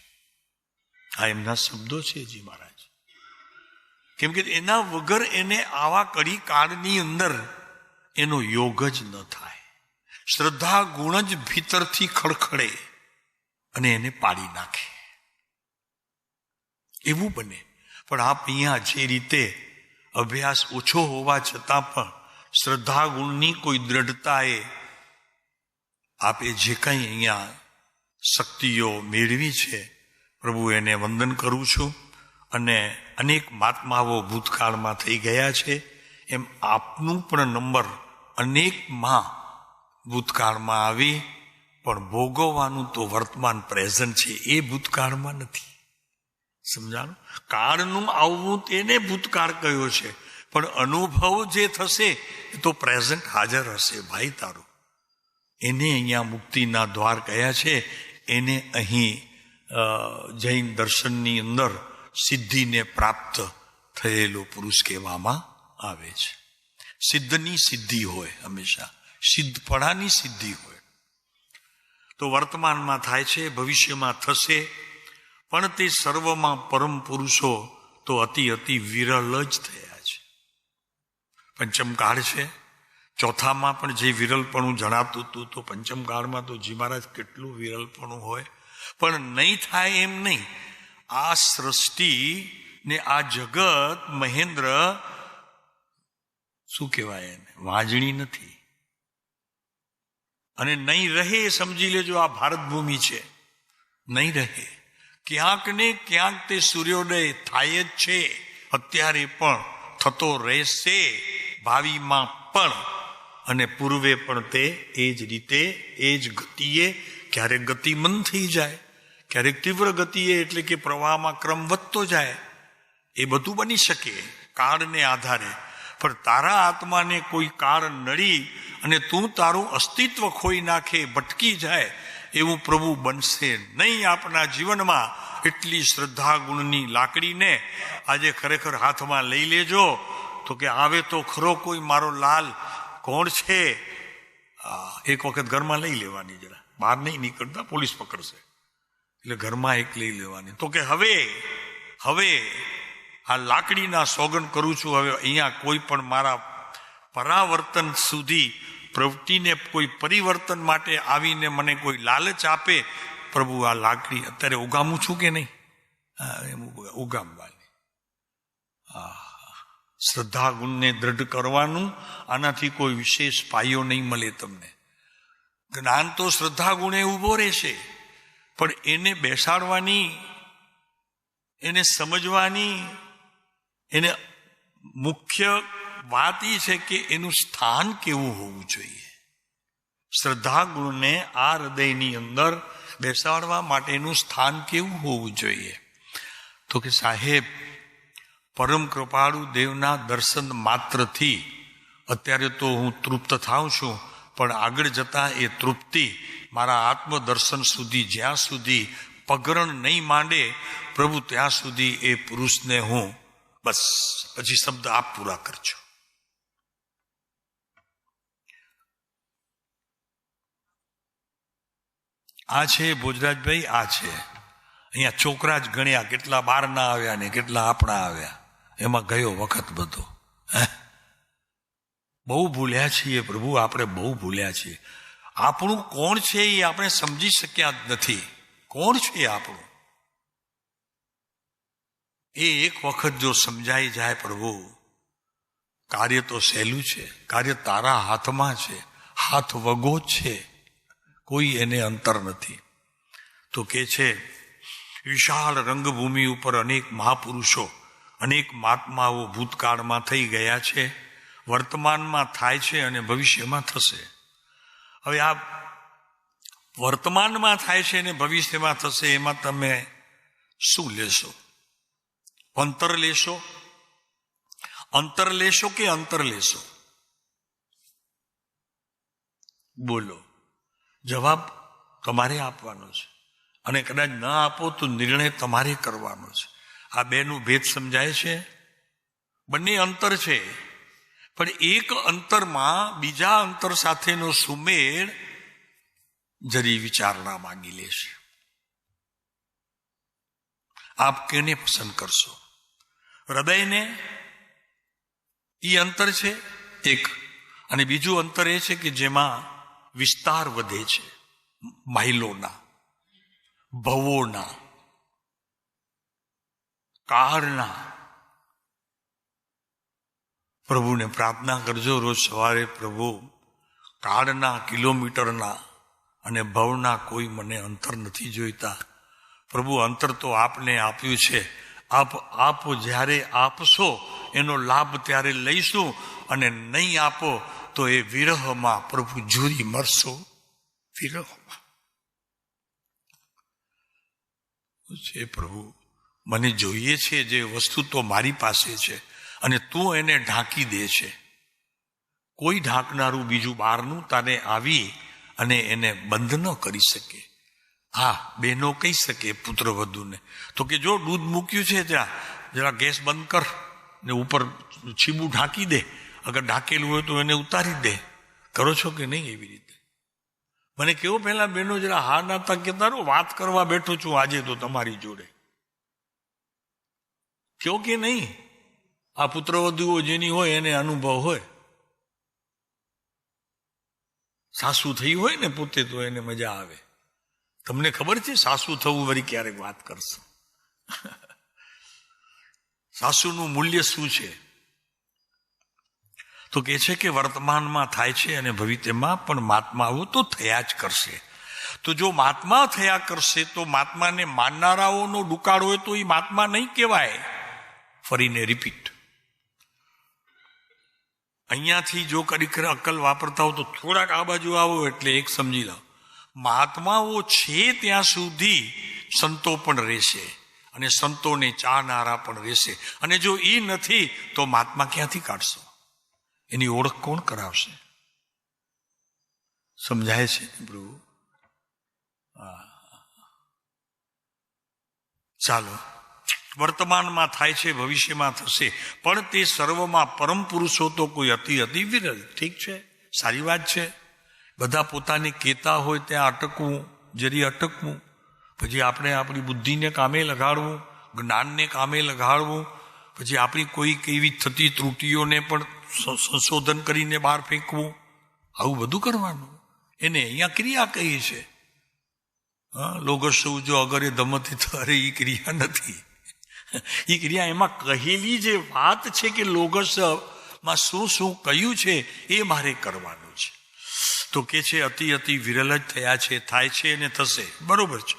આ એમના શબ્દો છે જી મહારાજ. કેમ કે એના વગર એને આવા કડી કાળની અંદર એનો યોગ જ ન થાય. શ્રદ્ધા ગુણ જ ભીતરથી ખડખડે અને એને પાડી નાખે એવું બને. પણ આપ અહીંયા જે રીતે અભ્યાસ ઓછો હોવા છતાં પણ શ્રદ્ધા ગુણની કોઈ દ્રઢતાએ આપે જે કંઈ અહીંયા શક્તિઓ મેળવી છે, પ્રભુ એને વંદન કરું છું. અને અનેક મહાત્માઓ ભૂતકાળમાં થઈ ગયા છે, એમ આપનું પણ નંબર અનેકમાં ભૂતકાળમાં આવી, પણ ભોગવવાનું તો વર્તમાન પ્રેઝન્ટ છે, એ ભૂતકાળમાં નથી. સમજાણું? કાળનું આવવું તેને ભૂતકાળ કયો છે, પણ અનુભવ જે થશે એ તો પ્રેઝન્ટ હાજર હશે ભાઈ તારું. એને અહીંયા મુક્તિના દ્વાર કયા છે. એને અહીં જૈન દર્શનની અંદર સિદ્ધિને પ્રાપ્ત થયેલો પુરુષ કહેવામાં આવે છે. સિદ્ધની સિદ્ધિ હોય, હંમેશા સિદ્ધપણાની સિદ્ધિ હોય. તો વર્તમાનમાં થાય છે, ભવિષ્યમાં થશે, પણ તે સર્વમાં પરમ પુરુષો તો અતિ અતિ વિરલ જ થયા છે. પંચમકાળ છે, ચોથામાં પણ જે વિરલપણું જણાતું હતું, તો પંચમકાળમાં તો જી મહારાજ કેટલું વિરલપણું હોય. પણ નહીં થાય એમ નહીં. આ સૃષ્ટિ ને આ જગત મહેન્દ્ર શું કહેવાય એને, વાંજણી નથી. અને નહીં રહે એ સમજી લેજો, આ ભારત ભૂમિ છે, નહીં રહે. ક્યાંક ને ક્યાંક તે સૂર્યોદય થાય જ છે, અત્યારે પણ થતો રહેશે, ભાવિમાં પણ અને પૂર્વે પણ તે એ જ રીતે એ જ ગતિએ, ક્યારેક ગતિમંદ થઈ જાય, ક્યારેક તીવ્ર ગતિએ, એટલે કે પ્રવાહમાં ક્રમ વધતો જાય. એ બધું બની શકે કાળને આધારે. પણ તારા આત્માને કોઈ કાળ નડી અને તું તારું અસ્તિત્વ ખોઈ નાખે, ભટકી જાય, એવું પ્રભુ બનશે નહીં આપણા જીવનમાં. એટલી શ્રદ્ધા ગુણની લાકડીને આજે ખરેખર હાથમાં લઈ લેજો. તો કે આવે તો ખરો કોઈ મારો લાલ, કોણ છે? એક વખત ઘરમાં લઈ લેવાની, જરા બહાર નહીં નીકળતા, પોલીસ પકડશે, એટલે ઘરમાં એક લઈ લેવાની. તો કે હવે આ લાકડીના સોગન કરું છું, હવે અહીંયા કોઈ પણ મારા પરાવર્તન સુધી પ્રવૃત્તિને કોઈ પરિવર્તન માટે આવીને મને કોઈ લાલચ આપે, પ્રભુ આ લાકડી અત્યારે ઉગામું છું કે નહીં, એમ ઉગામવાની. શ્રદ્ધા ગુણને દ્રઢ કરવાનું, આનાથી કોઈ વિશેષ પાયો નહીં મળે તમને. જ્ઞાન તો શ્રદ્ધા ગુણે ઉભો રહેશે, પણ એને બેસાડવાની, એને સમજવાની, એને મુખ્ય વાત એ છે કે એનું સ્થાન કેવું હોવું જોઈએ. શ્રદ્ધા ગુણને આ હૃદયની અંદર બેસાડવા માટેનું સ્થાન કેવું હોવું જોઈએ. તો કે સાહેબ, પરમ કૃપાળુ દેવના દર્શન માત્રથી અત્યારે તો હું તૃપ્ત થાઉં છું, પણ આગળ જતા એ તૃપ્તિ મારા આત્મદર્શન સુધી જ્યાં સુધી પગરણ નહીં માંડે પ્રભુ, ત્યાં સુધી એ પુરુષને હું બસ, પછી શબ્દ આપ પૂરા કરજો. આ છે ભોજરાજભાઈ, આ છે અહીંયા છોકરા જ ગણ્યા, કેટલા બહાર ના આવ્યા ને કેટલા આપણા આવ્યા, એમાં ગયો વખત બધો. બહુ ભૂલ્યા છીએ પ્રભુ, આપણે બહુ ભૂલ્યા છીએ. આપણું કોણ છે એ આપણે સમજી શક્યા જ નથી. કોણ છે આપણું એ એક વખત જો સમજાઈ જાય પ્રભુ, કાર્ય તો સહેલું છે. કાર્ય તારા હાથમાં છે, હાથ વગો છે, કોઈ એને અંતર નથી. તો કે છે વિશાળ રંગભૂમિ ઉપર અનેક મહાપુરુષો, અનેક મહાત્માઓ ભૂતકાળમાં થઈ ગયા છે, વર્તમાનમાં થાય છે અને ભવિષ્યમાં થશે. હવે આ વર્તમાનમાં થાય છે અને ભવિષ્યમાં થશે, એમાં તમે શું લેશો? અંતર લેશો? અંતર લેશો કે અંતર લેશો? બોલો. જવાબ તમારે આપવાનો છે, અને કદાચ ન આપો તો નિર્ણય તમારે કરવાનો છે. આ બેનું ભેદ સમજાય છે? બંને અંતર છે, પણ એક અંતરમાં બીજા અંતર સાથેનો સુમેળ જરી વિચારણા માંગી લેશે. આપ કેને પસંદ કરશો? હૃદયને એ અંતર છે એક, અને બીજું અંતર એ છે કે જેમાં વિસ્તાર વધે છે, માઇલોના, ભવોના, કાળના. પ્રભુને પ્રાર્થના કરજો રોજ સવારે, પ્રભુ કાળના, કિલોમીટરના અને ભવના કોઈ મને અંતર નથી જોઈતા. પ્રભુ અંતર તો આપને આપ્યું છે, આપ જ્યારે આપશો એનો લાભ ત્યારે લઈશું, અને નહીં આપો તો એ વિરહમાં પ્રભુ ઝૂરી મરશો. વિરહમાં છે પ્રભુ, મને જોઈએ છે જે વસ્તુ તો મારી પાસે છે, અને તું એને ઢાંકી દે છે. કોઈ ઢાંકનારું બીજું બહારનું તારે આવી અને એને બંધ ન કરી શકે. હા, બહેનો કહી શકે પુત્ર વધુને તો કે જો દૂધ મૂક્યું છે ત્યાં જરા ગેસ બંધ કર ને ઉપર છીબું ઢાંકી દે, અગર ઢાંકેલું હોય તો એને ઉતારી દે. કરો છો કે નહીં એવી રીતે? મને કેવો પહેલા બહેનો જરા હા ના તા કહેતા, વાત કરવા બેઠો છું આજે તો તમારી જોડે, કયો કે નહીં? આ પુત્ર વધુઓ જેની હોય એને અનુભવ હોય. સાસુ થઈ હોય ને પોતે તો એને મજા આવે. તમને ખબર છે સાસુ થવું વળી ક્યારેક વાત કરશો. સાસુનું મૂલ્ય શું છે? તો કે છે કે વર્તમાનમાં થાય છે અને ભવિષ્યમાં પણ મહાત્માઓ તો થયા જ કરશે. તો જો મહાત્મા થયા કરશે તો મહાત્માને માનનારાઓનો દુકાળ હોય તો એ મહાત્મા નહીં કહેવાય. ફરીને રિપીટ, અહીંયાથી જો કરી અક્કલ વાપરતા હો તો થોડાક આ બાજુ આવો એટલે એક સમજી લો. મહાત્માઓ છે ત્યાં સુધી સંતો પણ રહેશે, અને સંતોને ચાહનારા પણ રહેશે. અને જો એ નથી તો મહાત્મા ક્યાંથી કાઢશો? એની ઓળખ કોણ કરાવશે? સમજાય છે પ્રભુ? ચાલો, વર્તમાનમાં થાય છે, ભવિષ્યમાં થશે, પણ તે સર્વમાં પરમ પુરુષો તો કોઈ અતિ વિરલ. ઠીક છે, સારી વાત છે. બધા પોતાને કહેતા હોય ત્યાં અટકવું, જરી અટકવું, પછી આપણે આપણી બુદ્ધિને કામે લગાડવું, જ્ઞાનને કામે લગાડવું, પછી આપણી કોઈક એવી થતી ત્રુટીઓને પણ સંશોધન કરીને બહાર ફેંકવું. આવું બધું કરવાનું. એને અહીંયા ક્રિયા કહીએ છે. હા, લોગસૌ જો અગર એ ધમતી તો અરે એ ક્રિયા નથી. એ ક્રિયા એમાં કહેલી જે વાત છે કે લોગસમાં શું શું કહ્યું છે એ મારે કરવાનું છે. તો કે છે અતિ વિરલ જ થયા છે, થાય છે અને થશે. બરોબર છે.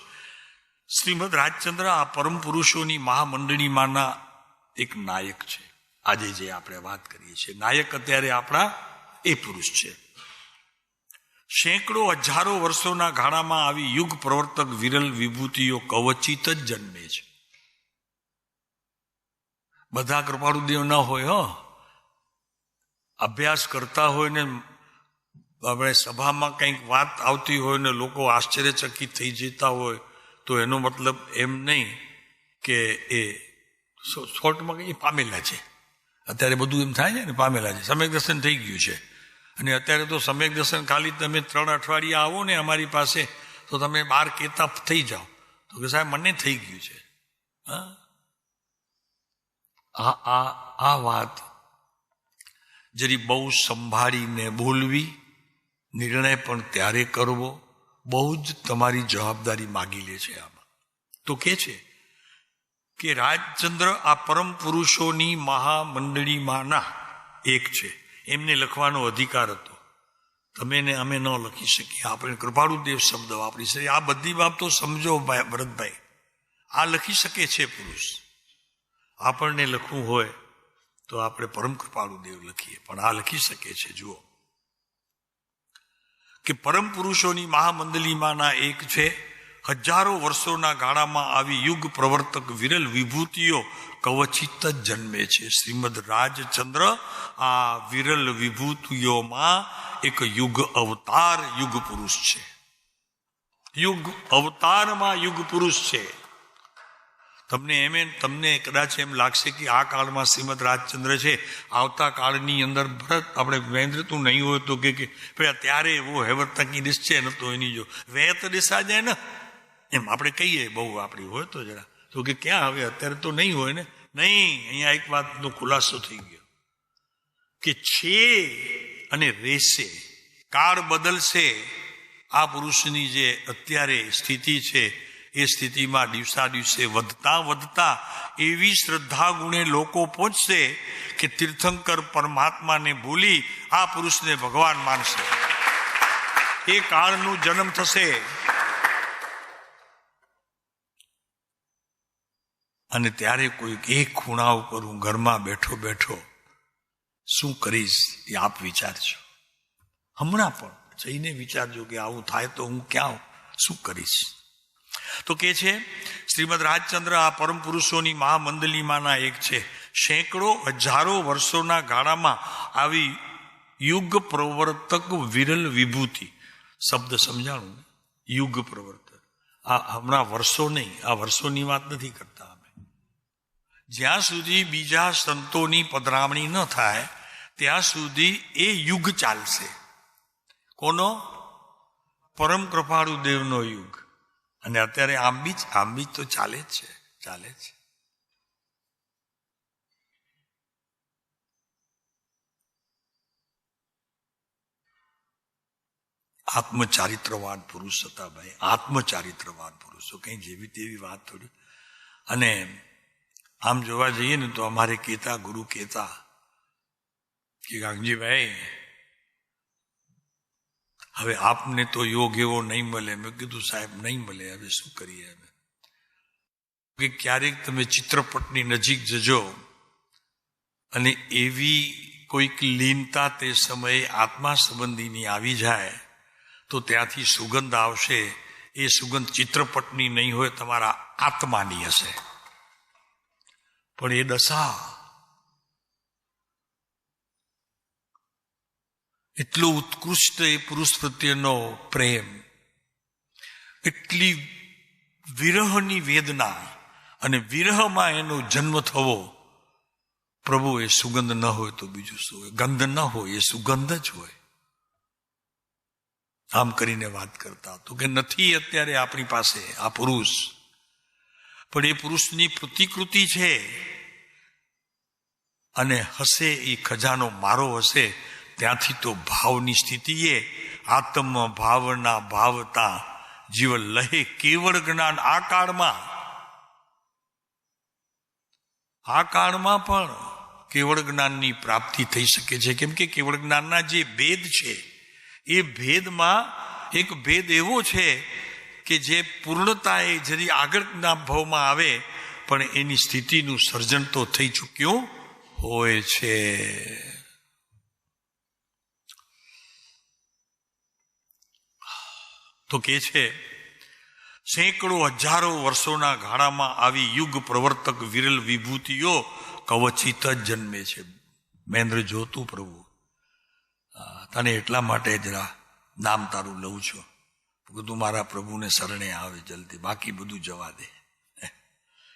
શ્રીમદ રાજચંદ્ર આ પરમ પુરુષોની મહામંડળીમાંના એક નાયક છે. આજે જે આપણે વાત કરીએ છીએ નાયક અત્યારે આપણા એ પુરુષ છે. સેંકડો હજારો વર્ષોના ગાળામાં આવી યુગ પ્રવર્તક વિરલ વિભૂતિઓ કવચિત જ જન્મે છે. બધા કૃપાળુદેવ ન હોય. અભ્યાસ કરતા હોય ને આપણે સભામાં કંઈક વાત આવતી હોય ને લોકો આશ્ચર્યચકિત થઈ જતા હોય તો એનો મતલબ એમ નહીં કે એ શોર્ટમાં કંઈ પામેલા છે. અત્યારે બધું એમ થાય છે ને, પામેલા છે. સમ્યક દર્શન થઈ ગયું છે. અને અત્યારે તો સમ્યક દર્શન ખાલી તમે 3 અઠવાડિયા આવો ને અમારી પાસે તો તમે 12 કેતા થઈ જાઓ. તો કે સાહેબ મને થઈ ગયું છે. આ વાત જરી બહુ સંભાળીને બોલવી, નિર્ણય પણ ત્યારે કરવો, બહુ જ તમારી જવાબદારી માગી લે છે આમાં. તો કે છે કે રાજચંદ્ર આ પરમ પુરુષોની મહામંડળીમાંના એક છે. એમને લખવાનો અધિકાર હતો. તમે ને અમે ન લખી શકીએ. આપણે કૃપાળુદેવ શબ્દ વાપરી શકીએ. આ બધી બાબતો સમજો ભરતભાઈ. આ લખી શકે છે પુરુષ. આપણને લખવું હોય તો આપણે પરમ કૃપાળુદેવ લખીએ, પણ આ લખી શકે છે. જુઓ કે પરમ પુરુષોની મહામંડળીમાંના એક છે. હજારો વર્ષોના ગાળામાં આવી યુગ પ્રવર્તક વિરલ વિભૂતિઓ કવચિત જ જન્મે છે. શ્રીમદ રાજચંદ્ર આ વિરલ વિભૂતિઓમાં એક યુગ અવતાર યુગ પુરુષ છે. યુગ અવતારમાં યુગ પુરુષ છે. તમને કદાચ એમ લાગશે કે આ કાળમાં શ્રીમદ રાજચંદ્ર છે, આવતા કાળની અંદર ભરત આપણે વેન્દ્ર તું નહીં હોય તો કે ત્યારે એવો હેવતતા કી નિશ્ચય નતો એની જો વેત દિશા જાય ને એમ આપણે કહીએ બહુ આપણી હોય તો જરા તો કે ક્યાં હવે અત્યારે તો નહીં હોય ને નહીં, અહીંયા એક વાતનો ખુલાસો થઈ ગયો કે છે અને રહેશે. કાળ બદલશે. આ પુરુષની જે અત્યારે સ્થિતિ છે એ સ્થિતિમાં દિવસા દિવસે વધતા વધતા એવી શ્રદ્ધા ગુણે લોકો પહોંચશે કે તીર્થંકર પરમાત્માને ભૂલી આ પુરુષને ભગવાન માનશે. એ કાળનું જન્મ થશે. અને ત્યારે કોઈક એક ખૂણા ઉપર હું ઘરમાં બેઠો બેઠો શું કરીશ એ આપ વિચારજો. હમણાં પણ જઈને વિચારજો કે આવું થાય તો હું ક્યાં શું કરીશ. તો કે છે શ્રીમદ રાજચંદ્ર આ પરમ પુરુષોની મહામંડલીમાંના એક છે. સેંકડો હજારો વર્ષોના ગાળામાં આવી યુગ પ્રવર્તક વિરલ વિભૂતિ. શબ્દ સમજાણું? યુગ પ્રવર્તક. આ હમણાં વર્ષો નહીં, આ વર્ષોની વાત નથી કરતા અમે. જ્યાં સુધી બીજા સંતોની પધરામણી ન થાય ત્યાં સુધી એ યુગ ચાલશે. કોનો? પરમ કૃપાળુ દેવનો યુગ. અને અત્યારે આમ બી તો ચાલે જ છે. આત્મચારિત્રવાન પુરુષ હતા ભાઈ, આત્મચારિત્રવાન પુરુષો. કઈ જેવી તેવી વાત થોડી. અને આમ જોવા જઈએ ને તો અમારે ગુરુ કહેતા કે ગાંગજીભાઈ હવે આપને તો યોગ એવો નહીં મળે. મેં કીધું સાહેબ નહીં મળે, હવે શું કરીએ અમે. કે ક્યારેક તમે ચિત્રપટની નજીક જજો અને એવી કોઈક લીનતા તે સમયે આત્મા સંબંધીની આવી જાય તો ત્યાંથી સુગંધ આવશે. એ સુગંધ ચિત્રપટની નહીં હોય, તમારા આત્માની હશે. પણ એ દશા એટલો ઉત્કૃષ્ટ એ પુરુષ પ્રત્યેનો પ્રેમ, એટલી વિરહની વેદના અને વિરહમાં એનો જન્મ થવો. પ્રભુ એ સુગંધ ન હોય તો બીજું શું હોય? ગંધ ન હોય, એ સુગંધ જ હોય. આમ કરીને વાત કરતા તો કે નથી અત્યારે આપણી પાસે આ પુરુષ, પણ એ પુરુષની પ્રતિકૃતિ છે. અને હશે એ ખજાનો મારો હશે. ત્યાંથી તો ભાવની સ્થિતિએ આત્મ ભાવના ભાવતા જીવ લહે કેવળ જ્ઞાન. આ કાળમાં પણ કેવળ જ્ઞાનની પ્રાપ્તિ થઈ શકે છે. કેમ કે કેવળ જ્ઞાનના જે ભેદ છે એ ભેદમાં એક ભેદ એવો છે કે જે પૂર્ણતા એ જરી આગળના ભાવમાં આવે પણ એની સ્થિતિનું સર્જન તો થઈ ચૂક્યું હોય છે. તો કે છે સેંકડો હજારો વર્ષોના ગાળામાં આવી યુગ પ્રવર્તક વિરલ વિભૂતિઓ કવચિત જ જન્મે છે. મહેન્દ્ર જોતું પ્રભુ તને એટલા માટે જરા નામ તારું લઉં છું, તું મારા પ્રભુને શરણે આવે જલ્દી, બાકી બધું જવા દે,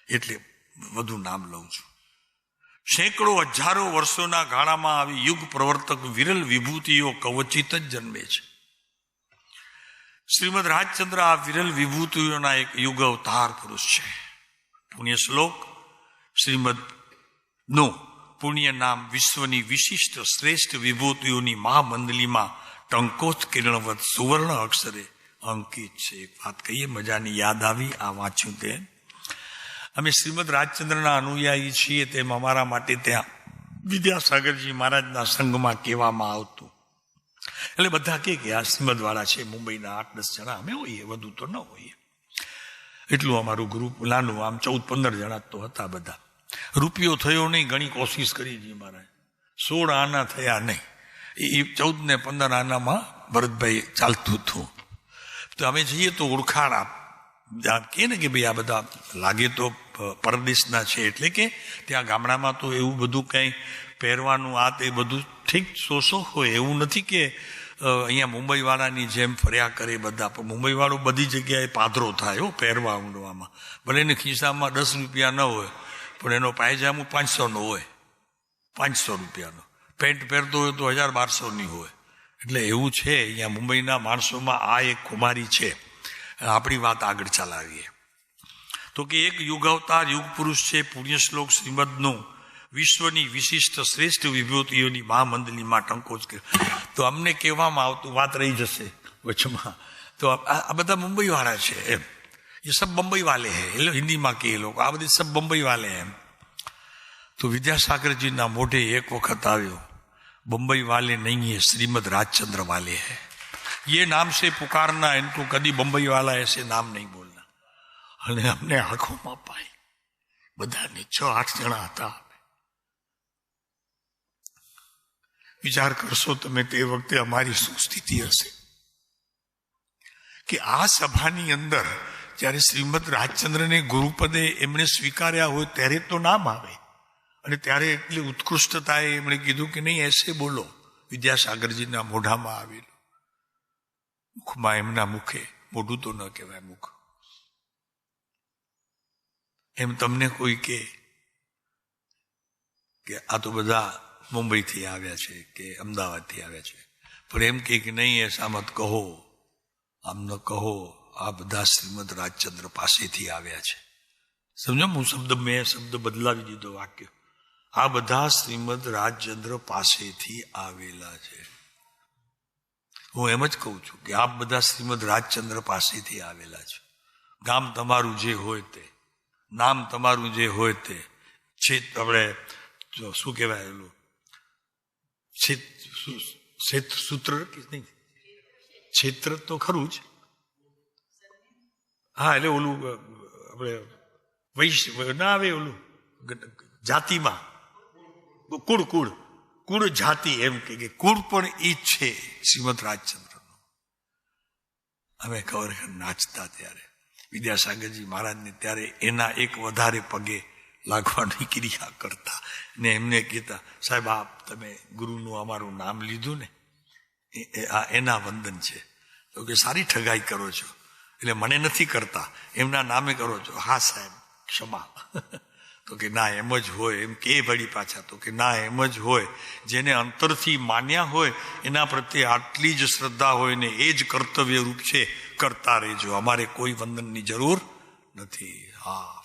એટલે વધુ નામ લઉં છું. સેંકડો હજારો વર્ષોના ગાળામાં આવી યુગ પ્રવર્તક વિરલ વિભૂતિઓ કવચિત જ જન્મે છે. શ્રીમદ રાજચંદ્ર આ વિરલ વિભૂતિઓના એક યુગ અવતાર પુરુષ છે. પુણ્ય શ્લોક શ્રીમદ નું પુણ્ય નામ વિશ્વની વિશિષ્ટ શ્રેષ્ઠ વિભૂતિઓની મહામંડલીમાં ટંકોત કિરણવત સુવર્ણ અક્ષરે અંકિત છે. એક વાત કહીએ, મજાની યાદ આવી આ વાંચ્યું તે. અમે શ્રીમદ રાજચંદ્રના અનુયાયી છીએ તેમ અમારા માટે ત્યાં વિદ્યાસાગરજી મહારાજના સંઘમાં કહેવામાં આવતું. એટલે બધા કે આ શ્રીમદ વાળા છે, મુંબઈના 8-10 જણા અમે હોઈએ, વધુ તો ન હોઈએ. એટલું અમારું ગ્રુપ નાનું, આમ 14-15 જણા તો હતા બધા. રૂપિયો થયો નહીં, ઘણી કોશિશ કરી જી મહારાજ. 16 આના થયા નહીં, એ 14 ને 15 આનામાં ભરતભાઈ ચાલતું હતું. તો અમે જઈએ તો ઓળખાણ કે ને કે ભાઈ આ બધા લાગે તો પરદેશના છે, એટલે કે ત્યાં ગામડામાં તો એવું બધું કંઈ પહેરવાનું આ તે બધું ઠીક સોસો હોય એવું નથી કે અહીંયા મુંબઈવાળાની જેમ ફર્યા કરે બધા. પણ મુંબઈવાળો બધી જગ્યાએ પાધરો થાય હો પહેરવા ઊંડવામાં. ભલે એને ખિસ્સામાં 10 રૂપિયા ન હોય પણ એનો પાયજામો 500નો હોય, 500 રૂપિયાનો. પેન્ટ પહેરતો હોય તો 1000-1200ની હોય. એટલે એવું છે અહીંયા મુંબઈના માણસોમાં આ એક ખુમારી છે. આપણી વાત આગળ ચલાવીએ તો કે એક યુગ અવતાર યુગ પુરુષ છે પુણ્ય શ્લોક શ્રીમદનું વિશ્વની વિશિષ્ટ શ્રેષ્ઠ વિભૂતિઓની મહામંડલીમાં ટંકો જ કર્યો. તો અમને કહેવામાં આવતું, વાત રહી જશે વચમાં, તો આ બધા મુંબઈ વાળા છે એમ, એ સબ બંબઈ વાલે હે, એ હિન્દીમાં કે એ લોકો આ બધી સબ બંબઈ વાલે એમ. તો વિદ્યાસાગરજીના મોઢે એક વખત આવ્યો, बम्बई वाले नहीं है, श्रीमद राजचंद्र वाले है. ये नाम से पुकारना, इनको कभी बम्बई वाला ऐसे नाम नहीं बोलना. અને અમને આંખોમાં પાઈ, બધાને 6-8 જણા હતા. વિચાર કરશો તમે તે વખતે અમારી શું સ્થિતિ હશે કે આ સભાની અંદર જ્યારે શ્રીમદ રાજચંદ્રને ગુરુપદે એમણે સ્વીકાર્યા હોય ત્યારે તો નામ આવે, અને ત્યારે એટલી ઉત્કૃષ્ટતાએ એમણે કીધું કે નહીં એસે બોલો. વિદ્યાસાગરજીના મોઢામાં આવેલું, મુખમાં, એમના મુખે, મોઢું તો ન કહેવાય, મુખ. એમ તમને કોઈ કે આ તો બધા મુંબઈથી આવ્યા છે કે અમદાવાદથી આવ્યા છે, પણ એમ કે નહીં એસા મત કહો, આમ ન કહો, આ બધા શ્રીમદ રાજચંદ્ર પાસેથી આવ્યા છે. સમજો, મેં શબ્દ બદલાવી દીધો, વાક્ય. આ બધા શ્રીમદ રાજચંદ્ર પાસેથી આવેલા છે. હું એમ જ કહું છું કે આપ બધા શ્રીમદ રાજચંદ્ર પાસેથી આવેલા છે. ગામ તમારું જે હોય તે, નામ તમારું જે હોય તે, આપણે શું કહેવાય એલું સૂત્ર નહીં, ક્ષેત્ર તો ખરું જ. હા, એટલે ઓલું આપણે વૈશ્ય ના આવે, ઓલું જાતિમાં કુળ જાતિ, એમ કે કુળ પણ એ જ છે શ્રીમદ રાજચંદ્રનું. અમે ખરેખર નાચતા ત્યારે વિદ્યાસાગરજી મહારાજને, ત્યારે એના એક વધારે પગે લાગવાની ક્રિયા કરતા ને એમને કહેતા, સાહેબ આપ તમે ગુરુનું અમારું નામ લીધું ને, આ એના વંદન છે. તો કે સારી ઠગાઈ કરો છો, એટલે મને નથી કરતા, એમના નામે કરો છો. હા સાહેબ ક્ષમા. તો કે ના એમ જ હોય, એમ કે વળી પાછા. તો કે ના એમ જ હોય, જેને અંતરથી માન્યા હોય એના પ્રત્યે આટલી જ શ્રદ્ધા હોય ને એ જ કર્તવ્ય રૂપ છે, કરતા રહેજો, અમારે કોઈ વંદનની જરૂર નથી. હા,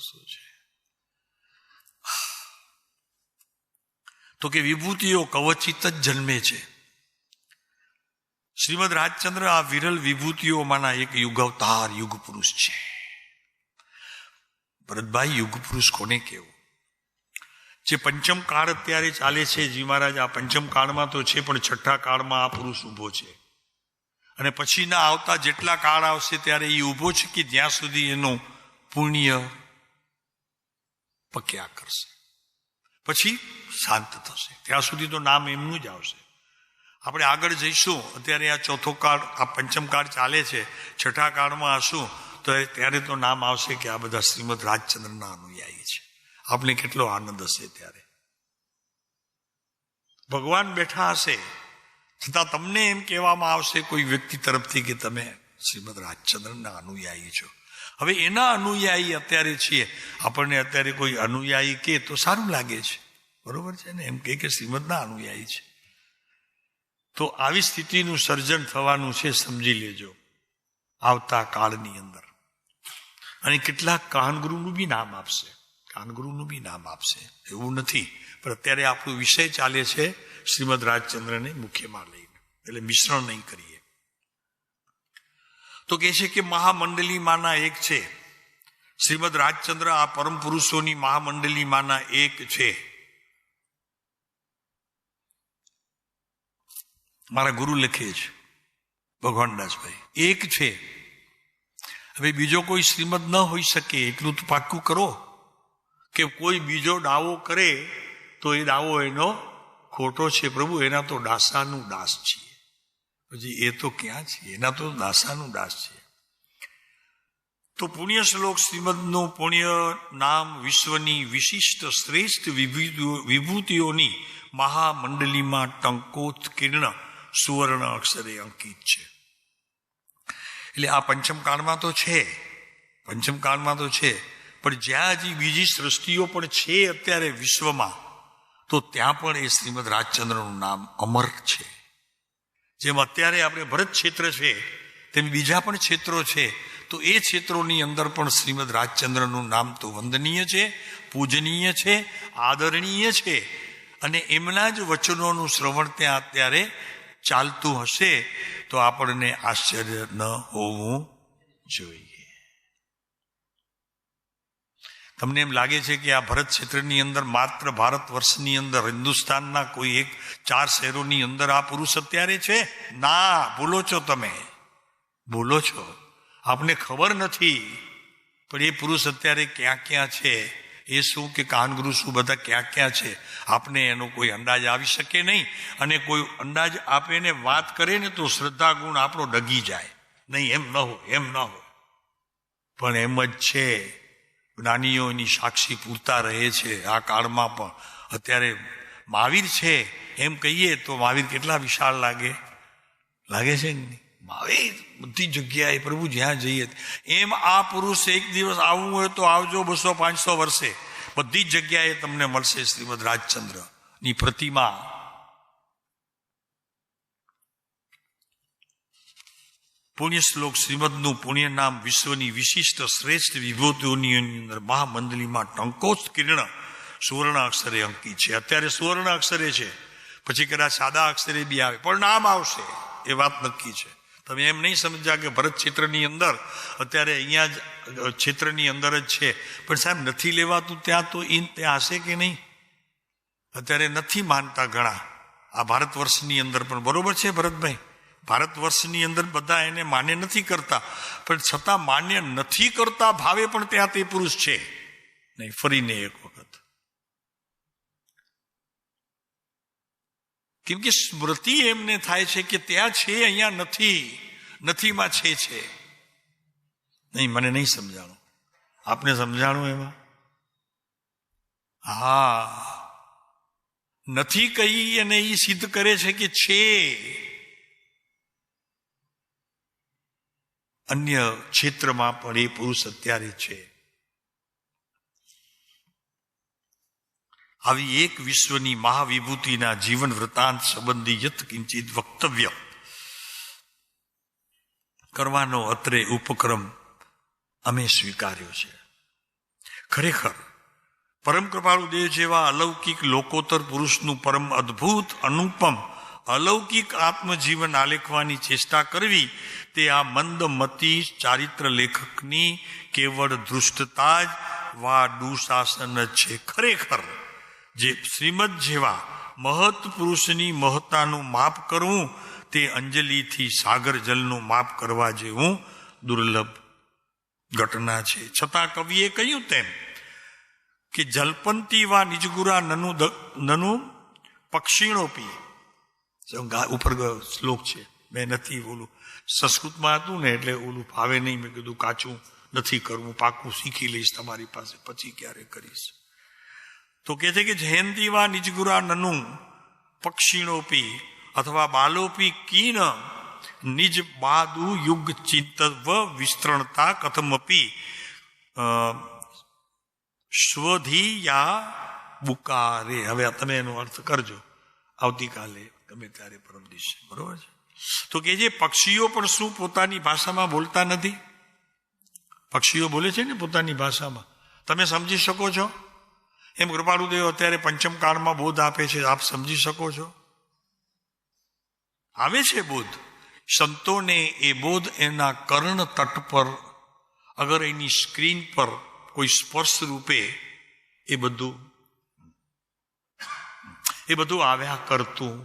શું છે? તો કે વિભૂતિઓ કવચિત જ જન્મે છે. શ્રીમદ રાજચંદ્ર આ વિરલ વિભૂતિઓમાંના એક યુગ અવતાર યુગ પુરુષ છે. ભરતભાઈ, યુગ પુરુષ કોને કેવું? જે પંચમ કાળ અત્યારે ચાલે છે, જી મહારાજ, આ પંચમ કાળમાં તો છે, પણ છઠ્ઠા કાળમાં આ પુરુષ ઉભો છે. અને પછીના આવતા જેટલા કાળ આવશે ત્યારે એ ઉભો છે કે જ્યાં સુધી એનું પુણ્ય પક્યા કરશે, પછી શાંત થશે, ત્યાં સુધી તો નામ એમનું જ આવશે. આપણે આગળ જઈશું. અત્યારે આ ચોથો કાળ, આ પંચમ કાળ ચાલે છે, છઠ્ઠા કાળમાં હશું તો ત્યારે તો નામ આવશે કે આ બધા શ્રીમદ રાજચંદ્રના અનુયાયી છે. આપણે કેટલો આનંદ હશે ત્યારે. ભગવાન બેઠા હશે છતાં તમને એમ કહેવામાં આવશે કોઈ વ્યક્તિ તરફથી કે તમે શ્રીમદ રાજચંદ્રના અનુયાયી છો. હવે એના અનુયાયી અત્યારે છીએ, આપણને અત્યારે કોઈ અનુયાયી કે તો સારું લાગે છે, બરોબર છે ને, એમ કે શ્રીમદના અનુયાયી છે. તો આવી સ્થિતિનું સર્જન થવાનું છે, સમજી લેજો આવતા કાળની અંદર. અને કેટલાક કાહનગુરુનું બી નામ આપશે, કાહનગુરુનું બી નામ આપશે, એવું નથી. પણ અત્યારે આપણો વિષય ચાલે છે શ્રીમદ રાજચંદ્રને મુખ્યમાં લઈને, એટલે મિશ્રણ નહીં કરીએ. તો કહે છે કે મહામંડલીમાંના એક છે શ્રીમદ રાજચંદ્ર, આ પરમ પુરુષોની મહામંડલીમાંના એક છે. મારા ગુરુ લખે છે ભગવાનદાસભાઈ, એક છે. હવે બીજો કોઈ શ્રીમદ ન હોઈ શકે એટલું તો પાક્કું કરો, કે કોઈ બીજો દાવો કરે તો એ દાવો એનો ખોટો છે. પ્રભુ એના તો દાસાનું દાસ છીએ, પછી એ તો ક્યાં છે, એના તો દાસાનું દાસ છે. તો પુણ્ય શ્લોક શ્રીમદનું પુણ્ય નામ વિશ્વની વિશિષ્ટ શ્રેષ્ઠ વિભૂતિઓની મહામંડલીમાં ટંકોત્કીર્ણ સુવર્ણ અક્ષરે અંકિત છે. એટલે આ પંચમકાળમાં તો છે, પંચમકાળમાં તો છે, પણ જ્યાં હજી બીજી સૃષ્ટિઓ પણ છે અત્યારે વિશ્વમાં, તો ત્યાં પણ એ શ્રીમદ રાજચંદ્રનું નામ અમર છે. જેમ અત્યારે આપણે ભરત ક્ષેત્ર છે તેમ બીજા પણ ક્ષેત્રો છે, તો એ ક્ષેત્રોની અંદર પણ શ્રીમદ રાજચંદ્રનું નામ તો વંદનીય છે, પૂજનીય છે, આદરણીય છે. અને એમના જ વચનોનું શ્રવણ ત્યાં અત્યારે ચાલતું હશે તો આપણને આશ્ચર્ય ન હોવું જોઈએ. તમને એમ લાગે છે કે આ ભરત ક્ષેત્રની અંદર માત્ર ભારત વર્ષની અંદર હિન્દુસ્તાનના કોઈ એક 4 શહેરોની અંદર આ પુરુષ અત્યારે છે? ના, ભૂલો છો, તમે ભૂલો છો. આપને ખબર નથી, પણ એ પુરુષ અત્યારે ક્યાં ક્યાં છે, એ શું કે કાનગુરુ શું બધા ક્યાં ક્યાં છે, આપને એનો કોઈ અંદાજ આવી શકે નહીં. અને કોઈ અંદાજ આપે ને વાત કરે ને તો શ્રદ્ધા ગુણ આપણો ડગી જાય. નહીં, એમ ન હોય, એમ ન હોય. પણ એમ જ છે. જ્ઞાનીઓ એની સાક્ષી પૂરતા રહે છે. આ કાળમાં પણ અત્યારે મહાવીર છે એમ કહીએ તો મહાવીર કેટલા વિશાળ લાગે છે ને? મહાવીર બધી જગ્યાએ પ્રભુ જ્યાં જઈએ. એમ આ પુરુષ એક દિવસ આવવું હોય તો આવજો, 200-500 વર્ષે બધી જ જગ્યાએ તમને મળશે શ્રીમદ રાજચંદ્રની પ્રતિમા. પુણ્ય શ્લોક શ્રીમદનું પુણ્ય નામ વિશ્વની વિશિષ્ટ શ્રેષ્ઠ વિભૂતિઓની અંદર મહામંડલીમાં ટંકોચ કિરણ સુવર્ણ અક્ષરે અંકિત છે. અત્યારે સુવર્ણ અક્ષરે છે, પછી કદાચ સાદા અક્ષરે બી આવે, પણ નામ આવશે એ વાત નક્કી છે. તમે એમ નહીં સમજ્યા કે ભરત ક્ષેત્રની અંદર અત્યારે અહીંયા જ ક્ષેત્રની અંદર જ છે, પણ સાહેબ નથી લેવાતું ત્યાં તો ત્યાં હશે કે નહીં? અત્યારે નથી માનતા ઘણા આ ભારત વર્ષની અંદર પણ. બરોબર છે ભરતભાઈ, ભારત વર્ષની અંદર બધા એને માન્ય નથી કરતા, પણ છતાં માન્ય નથી કરતા ભાવે પણ ત્યાં તે પુરુષ છે નહીં. ફરીને એક વખત, કેમ કે સ્મૃતિ એમને થાય છે કે ત્યાં છે, અહીંયા નથી, નથીમાં છે નહીં. મને નહીં સમજાણું, આપને સમજાણું એમાં? હા, નથી કહી અને એ સિદ્ધ કરે છે કે છે. અન્ય ક્ષેત્રમાં પણ એ પુરુષ અત્યારે છે. આવી એક વિશ્વની મહાવિભૂતિના જીવન વૃત્તાંત સંબંધી યત કિંચિત વક્તવ્ય કરવાનો અત્રે ઉપક્રમ અમે સ્વીકાર્યો છે. ખરેખર પરમ કૃપાળુ દેવ જેવા અલૌકિક લોકોત્તર પુરુષનું પરમ અદ્ભુત અનુપમ અલૌકિક આત્મજીવન આલેખવાની ચેષ્ટા કરવી તે આ મંદમતી ચારિત્ર લેખકની કેવળ ધૃષ્ટતા જ વા દુશાસન જ છે. ખરેખર જે શ્રીમદ જેવા મહત પુરુષની મહત્તાનું માપ કરવું તે અંજલિથી સાગર જલનું માપ કરવા જેવું દુર્લભ ઘટના છે. છતાં કવિએ કહ્યું તેમ કે જલપંતી વા નિજગુરા નનુ પક્ષીણોપી, ઉપર શ્લોક છે, મેં નથી ઓલું સંસ્કૃતમાં હતું ને એટલે ઓલું ફાવે નહીં. મેં કીધું કાચું નથી કરવું, પાકું શીખી લઈશ તમારી પાસે, પછી ક્યારે કરીશ. તો કે છે કે જયંતી વા નિજગુરા નનુ પક્ષીણોપી અથવા બાલોપી કીન નિજ બાદુ યુગ ચિંતવ વિસ્તરણતા કથમપી સ્વધી યા બુકારે. હવે તમે એનો અર્થ કરજો આવતીકાલે ગમે ત્યારે, પરમ દિવસે. બરોબર છે? તો કે જે પક્ષીઓ પણ શું પોતાની ભાષામાં બોલતા નથી? પક્ષીઓ બોલે છે ને પોતાની ભાષામાં, તમે સમજી શકો છો? એમ કૃપાળુદેવ અત્યારે પંચમ કાળમાં બોધ આપે છે, આપ સમજી શકો છો? આવે છે બોધ. સંતોને એ બોધ એના કર્ણ તટ પર, અગર એની સ્ક્રીન પર કોઈ સ્પર્શ રૂપે એ બધું આવ્યા કરતું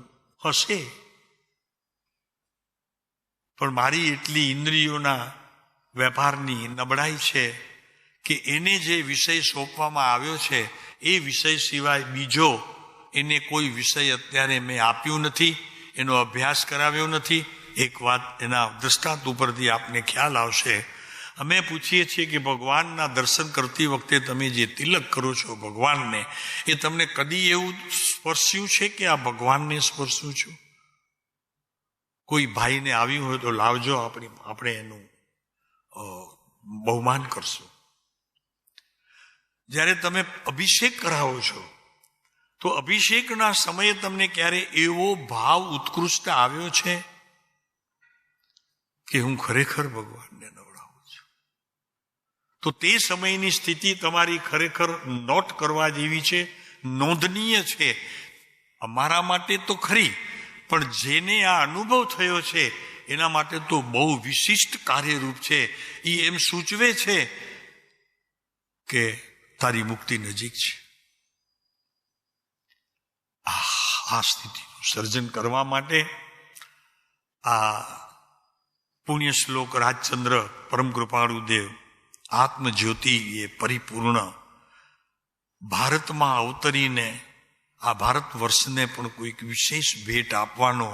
હશે. પણ મારી એટલી ઇન્દ્રિયોના વેપારની નબળાઈ છે કે એને જે વિષય સોંપવામાં આવ્યો છે એ વિષય સિવાય બીજો એને કોઈ વિષય અત્યારે મેં આપ્યું નથી, એનો અભ્યાસ કરાવ્યો નથી. એક વાત એના દ્રષ્ટાંત ઉપરથી આપને ખ્યાલ આવશે. અમે પૂછીએ છીએ કે ભગવાનના દર્શન કરતી વખતે તમે જે તિલક કરો છો ભગવાનને, એ તમને કદી એવું સ્પર્શ્યું છે કે આ ભગવાનને સ્પર્શું છું? કોઈ ભાઈને આવ્યું હોય તો લાવજો, આપણે એનું બહુમાન કરશું. જ્યારે તમે અભિષેક કરાવો છો તો અભિષેકના સમયે તમને ક્યારે એવો ભાવ ઉત્કૃષ્ટ આવ્યો છે કે હું ખરેખર ભગવાનને નવડાવું છું? તો તે સમયની સ્થિતિ તમારી ખરેખર નોટ કરવા જેવી છે, નોંધનીય છે. અમારા માટે તો ખરી, પણ જેને આ અનુભવ થયો છે એના માટે તો બહુ વિશિષ્ટ કાર્યરૂપ છે. એ એમ સૂચવે છે કે તારી મુક્તિ નજીક છે. આ સ્થિતિનું સર્જન કરવા માટે આ પુણ્ય શ્લોક રાજચંદ્ર પરમ કૃપાળુ દેવ આત્મજ્યોતિ એ પરિપૂર્ણ ભારતમાં અવતરીને આ ભારત વર્ષને પણ કોઈક વિશેષ ભેટ આપવાનો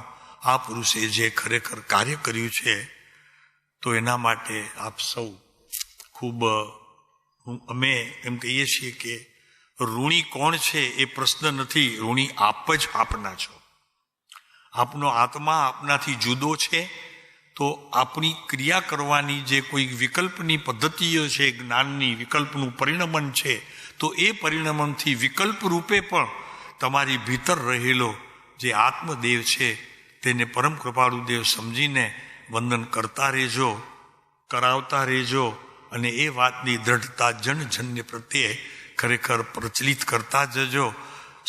આ પુરુષે જે ખરેખર કાર્ય કર્યું છે, તો એના માટે આપ સૌ ખૂબ અમે એમ કહીએ છીએ કે ઋણી કોણ છે એ પ્રશ્ન નથી, ઋણી આપ જ આપના છો. આપનો આત્મા આપનાથી જુદો છે, તો આપણી ક્રિયા કરવાની જે કોઈ વિકલ્પની પદ્ધતિઓ છે, જ્ઞાનની વિકલ્પનું પરિણમન છે, તો એ પરિણમનથી વિકલ્પ રૂપે પણ તમારી ભીતર રહેલો જે આત્મદેવ છે તેને પરમ કૃપાળુ દેવ સમજીને વંદન કરતા રહેજો, કરાવતા રહેજો, અને એ વાતની દ્રઢતા જનજન્ય પ્રત્યે ખરેખર પ્રચલિત કરતા જજો.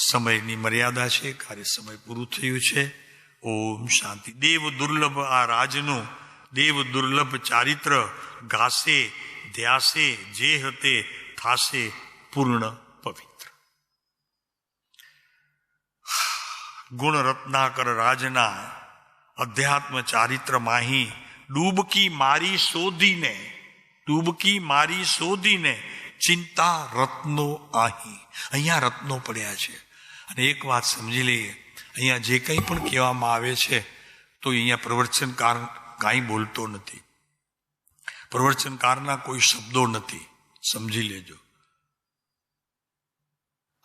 સમયની મર્યાદા છે, કાર્ય સમય પૂરું થયું છે. ઓમ શાંતિ. દેવ દુર્લભ આ રાજનું, દેવ દુર્લભ ચારિત્ર ગાશે ધ્યાસે જે હતે થાશે પૂર્ણ પવિત્ર. ગુણ રત્નાકર રાજના અધ્યાત્મ ચારિત્ર માહી ડૂબકી મારી શોધીને ચિંતા રત્નો આહી. અહીંયા રત્નો પડ્યા છે. અને એક વાત સમજી લઈએ, અહીંયા જે કંઈ પણ કહેવામાં આવે છે તો અહીંયા પ્રવચનકાર કાંઈ બોલતો નથી, પ્રવચનકારના કોઈ શબ્દો નથી. સમજી લેજો,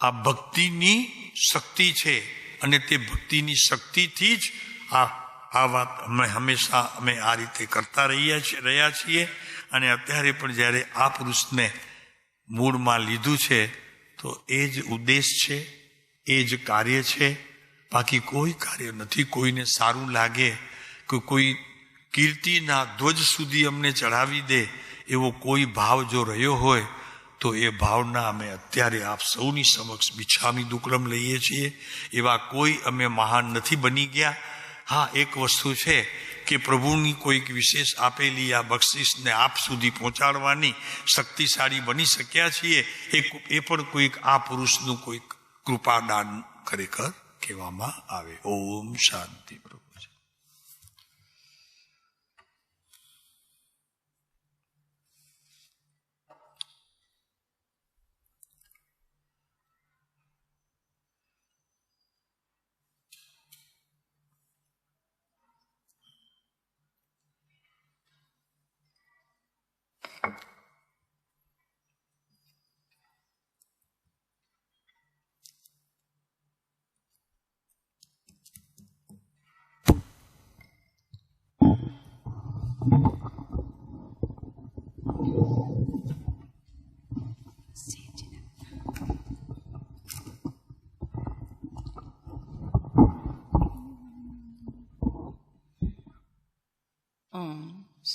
આ ભક્તિની શક્તિ છે, અને તે ભક્તિની શક્તિથી જ આ વાત અમે આ રીતે કરતા રહ્યા છીએ. અને અત્યારે પણ જ્યારે આ પુરુષને મૂળમાં લીધું છે તો એ જ ઉદ્દેશ છે, એ જ કાર્ય છે. બાકી કોઈ કાર્ય નથી. કોઈને સારું લાગે કે કોઈ કીર્તિના ધ્વજ સુધી અમને ચડાવી દે એવો કોઈ ભાવ જો રહ્યો હોય તો એ ભાવના અમે અત્યારે આપ સૌની સમક્ષ બિછામી દુક્કડમ લઈએ છીએ. એવા કોઈ અમે મહાન નથી બની ગયા. હા, એક વસ્તુ છે કે પ્રભુની કોઈક વિશેષ આપેલી આ બક્ષિસને આપ સુધી પહોંચાડવાની શક્તિશાળી બની શક્યા છીએ. એ પણ કોઈક આ પુરુષનું કોઈક કૃપાદાન ખરેખર કહેવામાં આવે. ઓમ શાંતિ. પ્રભુ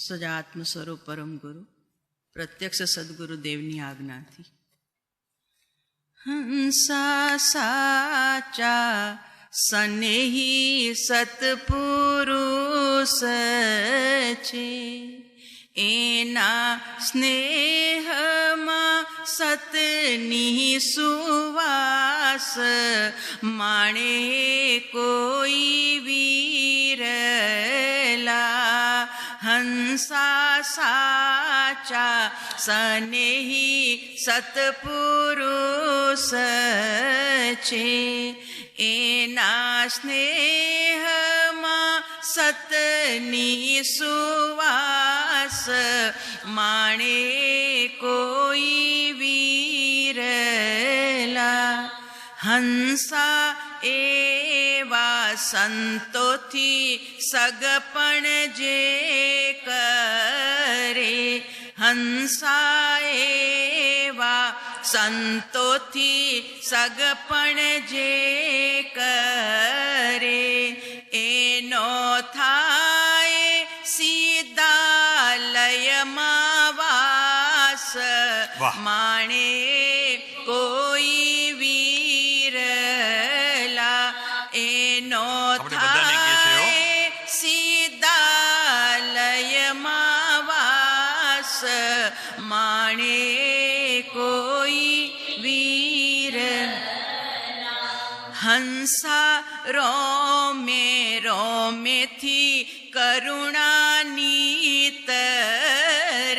સજાત્મ સ્વરૂપ પરમ ગુરુ પ્રત્યક્ષ સદગુરુ દેવની આજ્ઞાથી હંસા સાચા સનેહી સતપુરુષ છે, એના સ્નેહમાં સતની સુવાસ માણે કોઈ વીરલા. હંસા સાચા સનેહી સતપુરુષ છે, એના સ્નેહમાં સતની સુવાસ માણે કોઈ વીરલા. હંસા એવા સંતોથી સગપણ જે કરે, હંસા એવા સંતોથી સગપણ જે કરે, એનો થાય સીધા લયમાં વાસ. વાહ. માણે કોઈ વીરલા એનો આપણે બધાને કહીએ છીએ, હો. થાય સીધાલયમાં વાસ માણે કોઈ વીર હંસા રોમે રોમેથી કરુણાનીત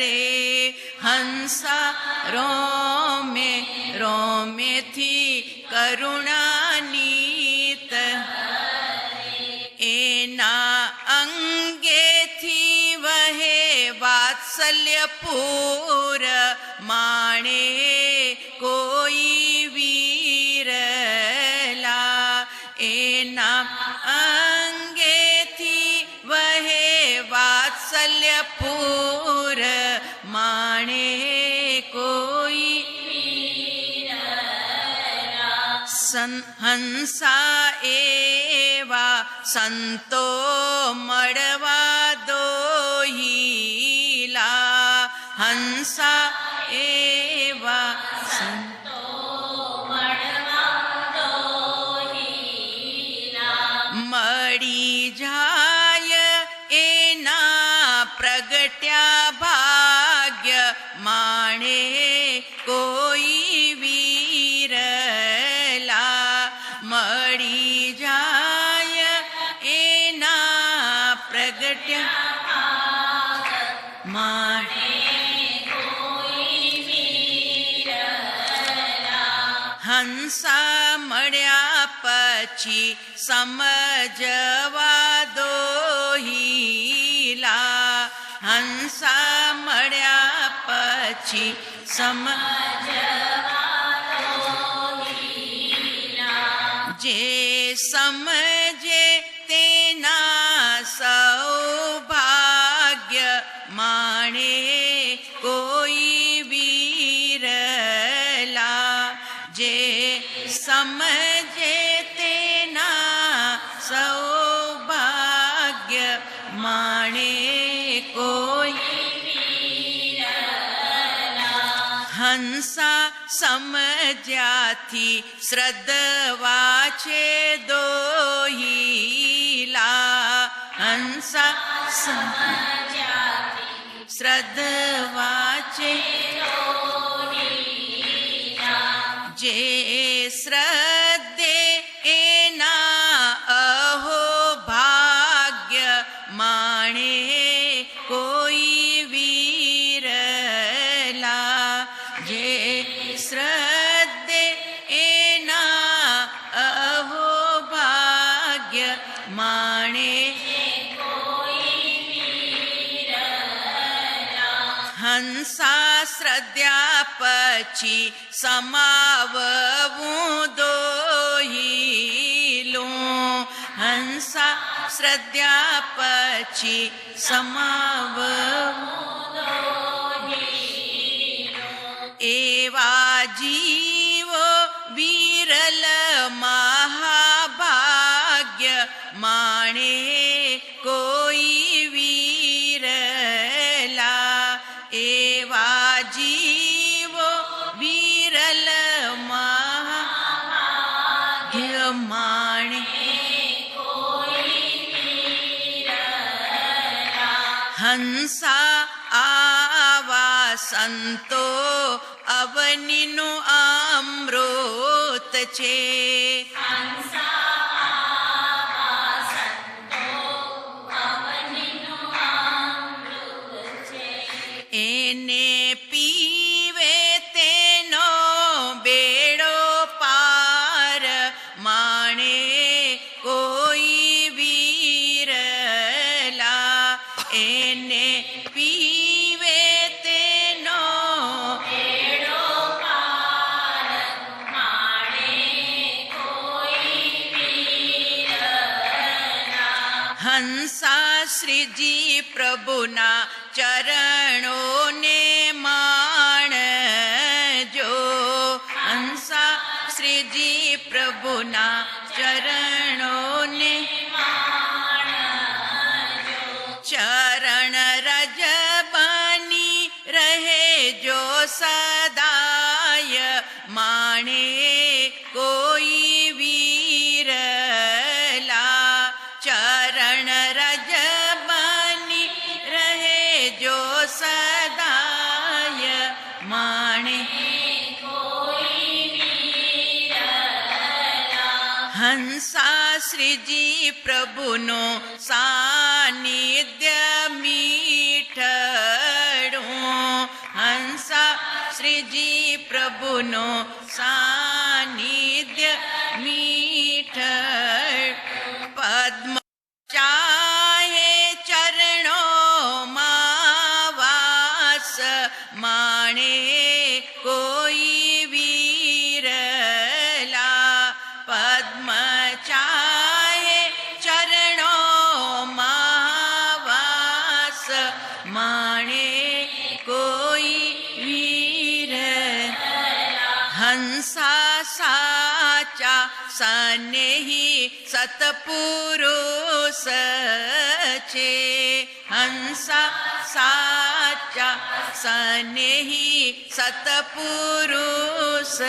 રે હંસા રોમે રોમેથી કરુણાનીત એના અંગેથી વહે વાત્સલ્યપૂર માણે કોઈ વીરલા એના અંગેથી વહે વાત્સલ્યપૂર માણે કોઈ હંસા એવા સંતો મળવા દોહિલા હંસા એવા સંતો મળી જાય એના પ્રગટ્યા ભાગ્ય માણે કોઈ વીરલા મળી જાય એના પ્રગટ્યા માણે હંસા મળ્યા પછી સમજવા દોહિલા હંસા મળ્યા પછી જે સમજે તેના સૌભાગ્ય માણે કોઈ વીરલા જે સમજે તેના સૌભાગ્ય માણે કોઈ હંસા સમજ્યાથી શ્રદ્ધવા છે દોહિલા હંસા શ્રદ્ધવા છે જે શ્રદ્ધે એના અહો ભાગ્ય માણે કોઈ વીરલા જે શ્રદ્ધે એના અહો ભાગ્ય માણે હંસા શ્રદ્ધા પછી સમાવવું દોહિલું હંસા શ્રદ્ધા પછી સમાવવું એવા જીવો વિરલ મહાભાગ્ય માણે કોઈ વીરલા એવા જીવો વિરલ મહાભાગ્ય માણે હંસા આવા સંતો અવનીનું અમૃત છે એને પીવે તેનો બેડો પાર માણે કોઈ વીરલા એને પીવે તેનો બેડો પાર માણે કોઈ વીરલા હંસા શ્રીજી પ્રભુના ચરણોને માણજો હંસા શ્રીજી પ્રભુના ચરણોને ચરણ રજ બની રહે જો સદાય માણે કોઈ વીરલા ચરણ રજ બની રહે જો સદાય માણે હંસા શ્રીજી પ્રભુનો સાનિધ્ય મીઠડું હંસા શ્રીજી પ્રભુનો સાનિધ્ય મીઠ પદ્મ ચાહે ચરણોમાં વાસ માણે કોઈ વીરલા પદ્મ ચાહે ચરણોમાં વાસ માણે કોઈ વીર હંસા સાચા સનેહી સતપુરુષ છે હંસા સાચા સનેહી સતપુરુષ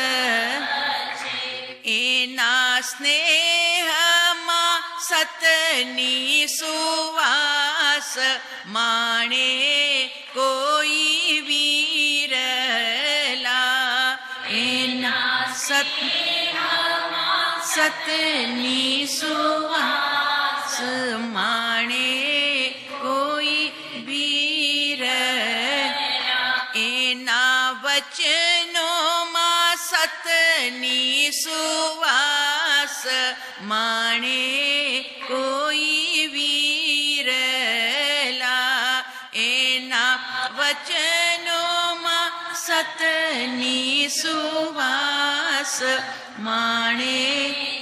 એના સ્નેહમાં સતની સુવાસ માણે કોઈ વીરલા એના સતની સુવાસ માણે કોઈ વીર એના વચનોમાં સતની સુવાસ માણે કોઈ વીરલા એના વચનોમાં સતની સુવાસ માણે